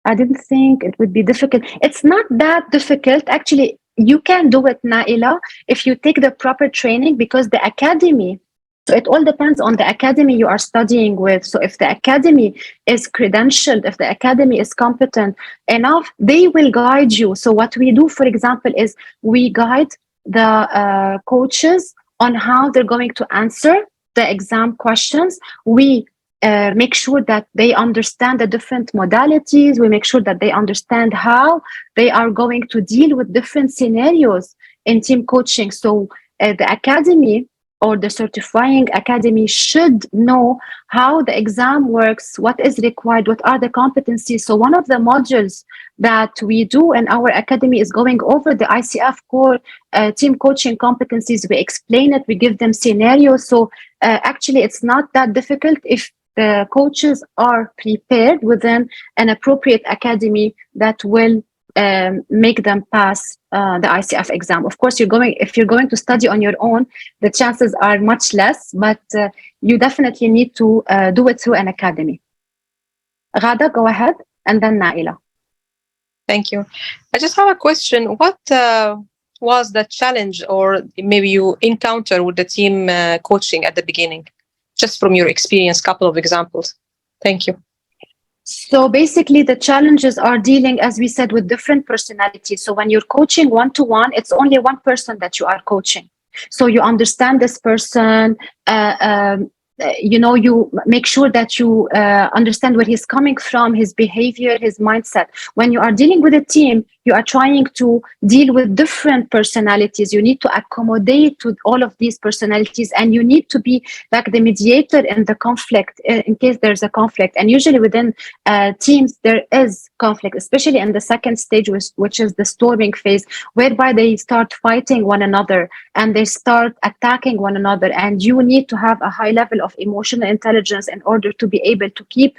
I didn't think it would be difficult. It's not that difficult. Actually, you can do it, Naila, if you take the proper training, because the academy, so it all depends on the academy you are studying with. So if the academy is credentialed, if the academy is competent enough, they will guide you. So what we do, for example, is we guide the coaches on how they're going to answer the exam questions. We make sure that they understand the different modalities. We make sure that they understand how they are going to deal with different scenarios in team coaching. So the academy or the certifying academy should know how the exam works, what is required, what are the competencies. So one of the modules that we do in our academy is going over the ICF core team coaching competencies. We explain it, we give them scenarios. So actually, it's not that difficult if the coaches are prepared within an appropriate academy that will make them pass the ICF exam. Of course, if you're going to study on your own, the chances are much less, but you definitely need to do it through an academy. Ghada, go ahead, and then Naila. Thank you. I just have a question. What was the challenge or maybe you encounter with the team coaching at the beginning? Just from your experience, couple of examples. Thank you. So basically, the challenges are dealing, as we said, with different personalities. So when you're coaching one-to-one, it's only one person that you are coaching. So you understand this person, you make sure that you understand where he's coming from, his behavior, his mindset. When you are dealing with a team, you are trying to deal with different personalities. You need to accommodate to all of these personalities, and you need to be like the mediator in the conflict in case there's a conflict. And usually within teams, there is conflict, especially in the second stage, which is the storming phase, whereby they start fighting one another and they start attacking one another. And you need to have a high level of emotional intelligence in order to be able to keep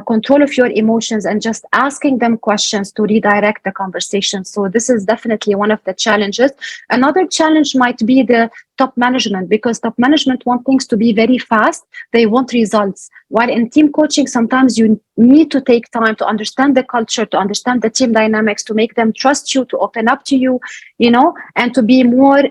control of your emotions and just asking them questions to redirect the conversation. So this is definitely one of the challenges. Another challenge might be the top management, because top management want things to be very fast. They want results. While in team coaching, sometimes you need to take time to understand the culture, to understand the team dynamics, to make them trust you, to open up to you, and to be more,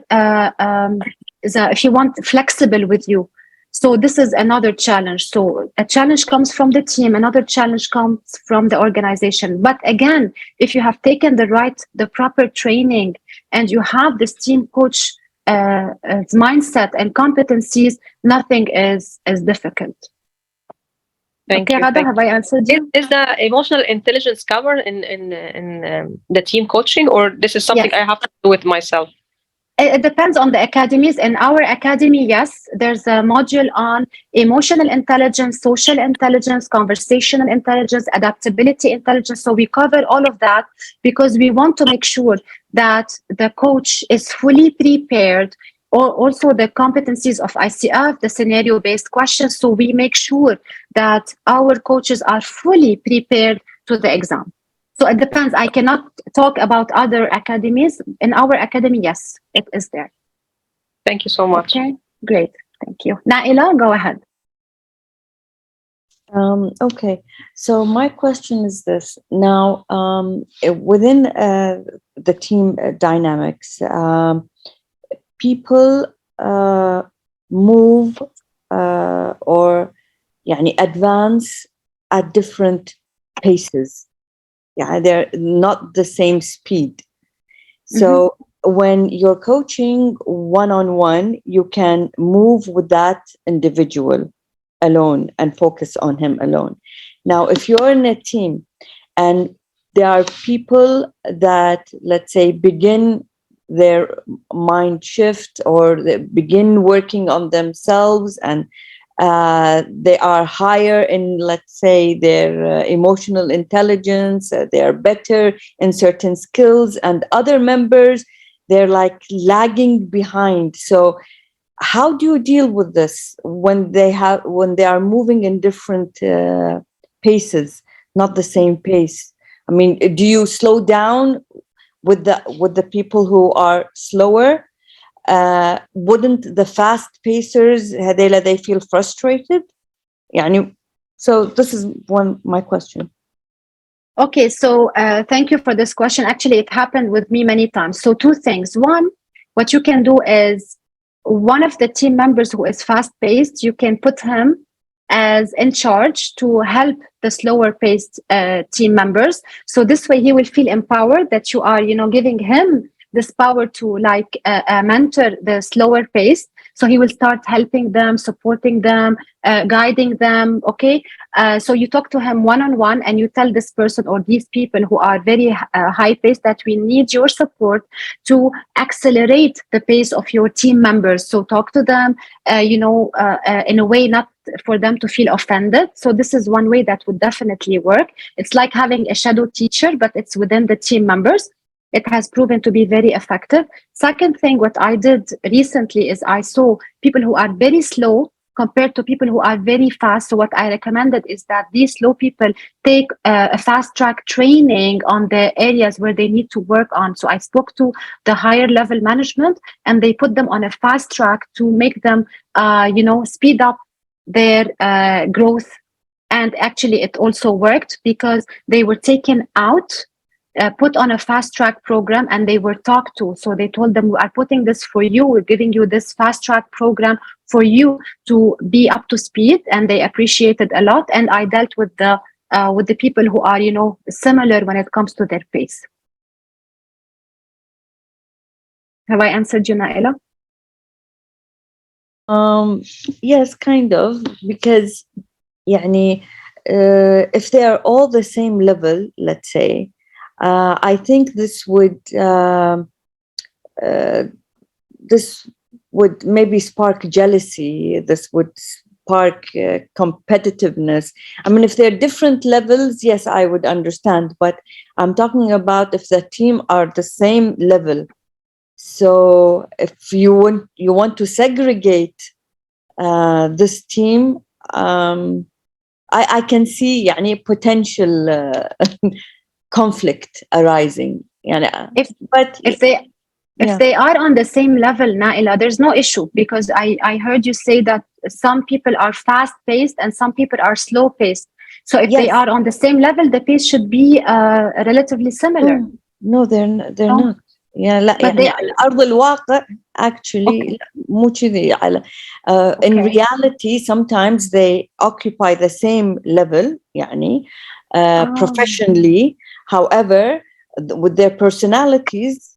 if you want, flexible with you. So this is another challenge. So a challenge comes from the team, another challenge comes from the organization. But again, if you have taken the proper training and you have this team coach mindset and competencies, nothing is difficult. Thank you. Ghada, have I answered you? Is the emotional intelligence covered in the team coaching, or this is something I have to do with myself? It depends on the academies. In our academy, yes, there's a module on emotional intelligence, social intelligence, conversational intelligence, adaptability intelligence. So we cover all of that because we want to make sure that the coach is fully prepared, or also the competencies of ICF, the scenario-based questions. So we make sure that our coaches are fully prepared to the exam. So it depends. I cannot talk about other academies. In our academy, yes, it is there. Thank you so much. Okay, great. Thank you. Naila, go ahead. Okay, so my question is this. Now, within the team dynamics, people move or advance at different paces. Yeah, they're not the same speed. So when you're coaching one-on-one, you can move with that individual alone and focus on him alone. Now, if you're in a team and there are people that, let's say, begin their mind shift or they begin working on themselves and they are higher in, let's say, their emotional intelligence, they are better in certain skills, and other members, they're like lagging behind. So how do you deal with this when they are moving in different paces? not the same pace? I mean, do you slow down with the people who are slower? Wouldn't the fast pacers هذيلا they feel frustrated? يعني, so this is my question. Okay, so thank you for this question. Actually, it happened with me many times. So two things. One, what you can do is one of the team members who is fast-paced, you can put him as in charge to help the slower-paced team members. So this way he will feel empowered that you are, giving him this power to mentor the slower pace. So he will start helping them, supporting them, guiding them. Okay. So you talk to him one-on-one and you tell this person or these people who are very high paced that we need your support to accelerate the pace of your team members. So talk to them, in a way not for them to feel offended. So this is one way that would definitely work. It's like having a shadow teacher, but it's within the team members. It has proven to be very effective. Second thing, what I did recently is I saw people who are very slow compared to people who are very fast. So what I recommended is that these slow people take a fast track training on the areas where they need to work on. So I spoke to the higher level management and they put them on a fast track to make them, speed up their growth. And actually it also worked because they were taken out, put on a fast track program, and they were talked to. So they told them, we are putting this for you. We're giving you this fast track program for you to be up to speed. And they appreciated a lot. And I dealt with the people who are, similar when it comes to their pace. Have I answered you, Naila? Yes, kind of, because if they are all the same level, let's say, I think this would maybe spark jealousy. This would spark competitiveness. I mean, if they're different levels, yes, I would understand. But I'm talking about if the team are the same level. So if you want to segregate this team, I can see potential conflict arising. If they are on the same level, Naila, there's no issue, because I heard you say that some people are fast paced and some people are slow paced. So if they are on the same level, the pace should be relatively similar. No, they're not. لا على أرض الواقع actually مو كذي in reality sometimes they occupy the same level professionally, however with their personalities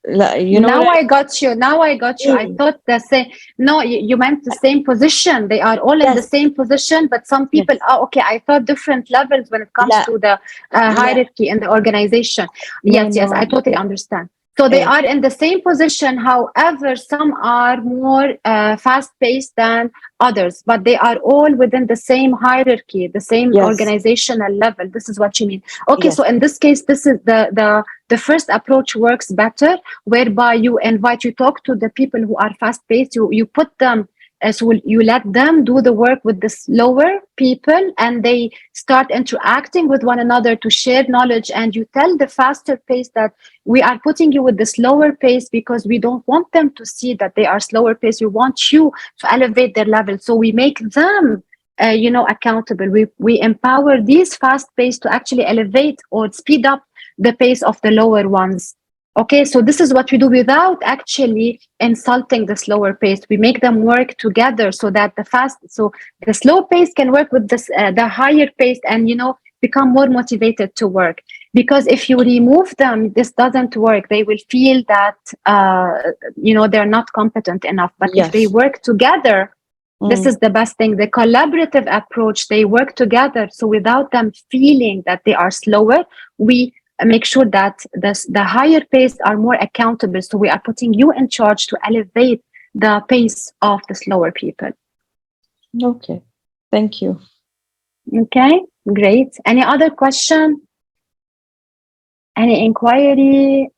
now I got you. I thought the same. No, you meant the same position. They are all in the same position, but some people I thought different levels when it comes to the hierarchy in the organization. Yes, I totally understand. So they are in the same position, however, some are more fast-paced than others, but they are all within the same hierarchy, the same organizational level. This is what you mean. Okay, so in this case, this is the first approach works better, whereby you talk to the people who are fast-paced, you put them, so you let them do the work with the slower people, and they start interacting with one another to share knowledge. And you tell the faster pace that we are putting you with the slower pace because we don't want them to see that they are slower pace. We want you to elevate their level. So we make them accountable. We empower these fast pace to actually elevate or speed up the pace of the lower ones. Okay, so this is what we do without actually insulting the slower pace. We make them work together so that the slow pace can work with the higher pace and, become more motivated to work. Because if you remove them, this doesn't work. They will feel that, they're not competent enough. But if they work together, this is the best thing. The collaborative approach, they work together. So without them feeling that they are slower, we make sure that the higher pace are more accountable. So we are putting you in charge to elevate the pace of the slower people. Okay, thank you. Okay, great. Any other question? Any inquiry?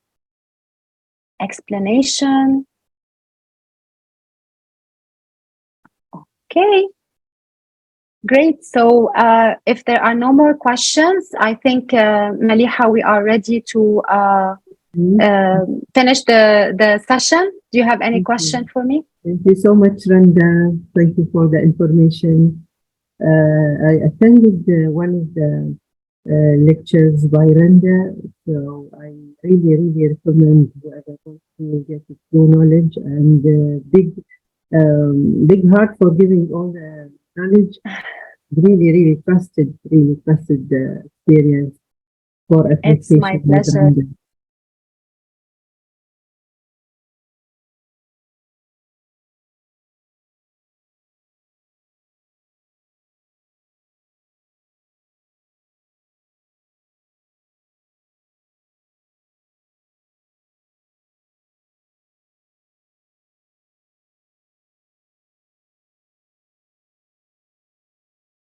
Explanation? Okay. Great. So if there are no more questions, I think, Maliha, we are ready to finish the session. Do you have any question for me? Thank you so much, Randa. Thank you for the information. I attended one of the lectures by Randa, so I really recommend whoever wants to get true knowledge and big heart for giving all the knowledge. Really trusted the experience for It's my application with pleasure. Randa.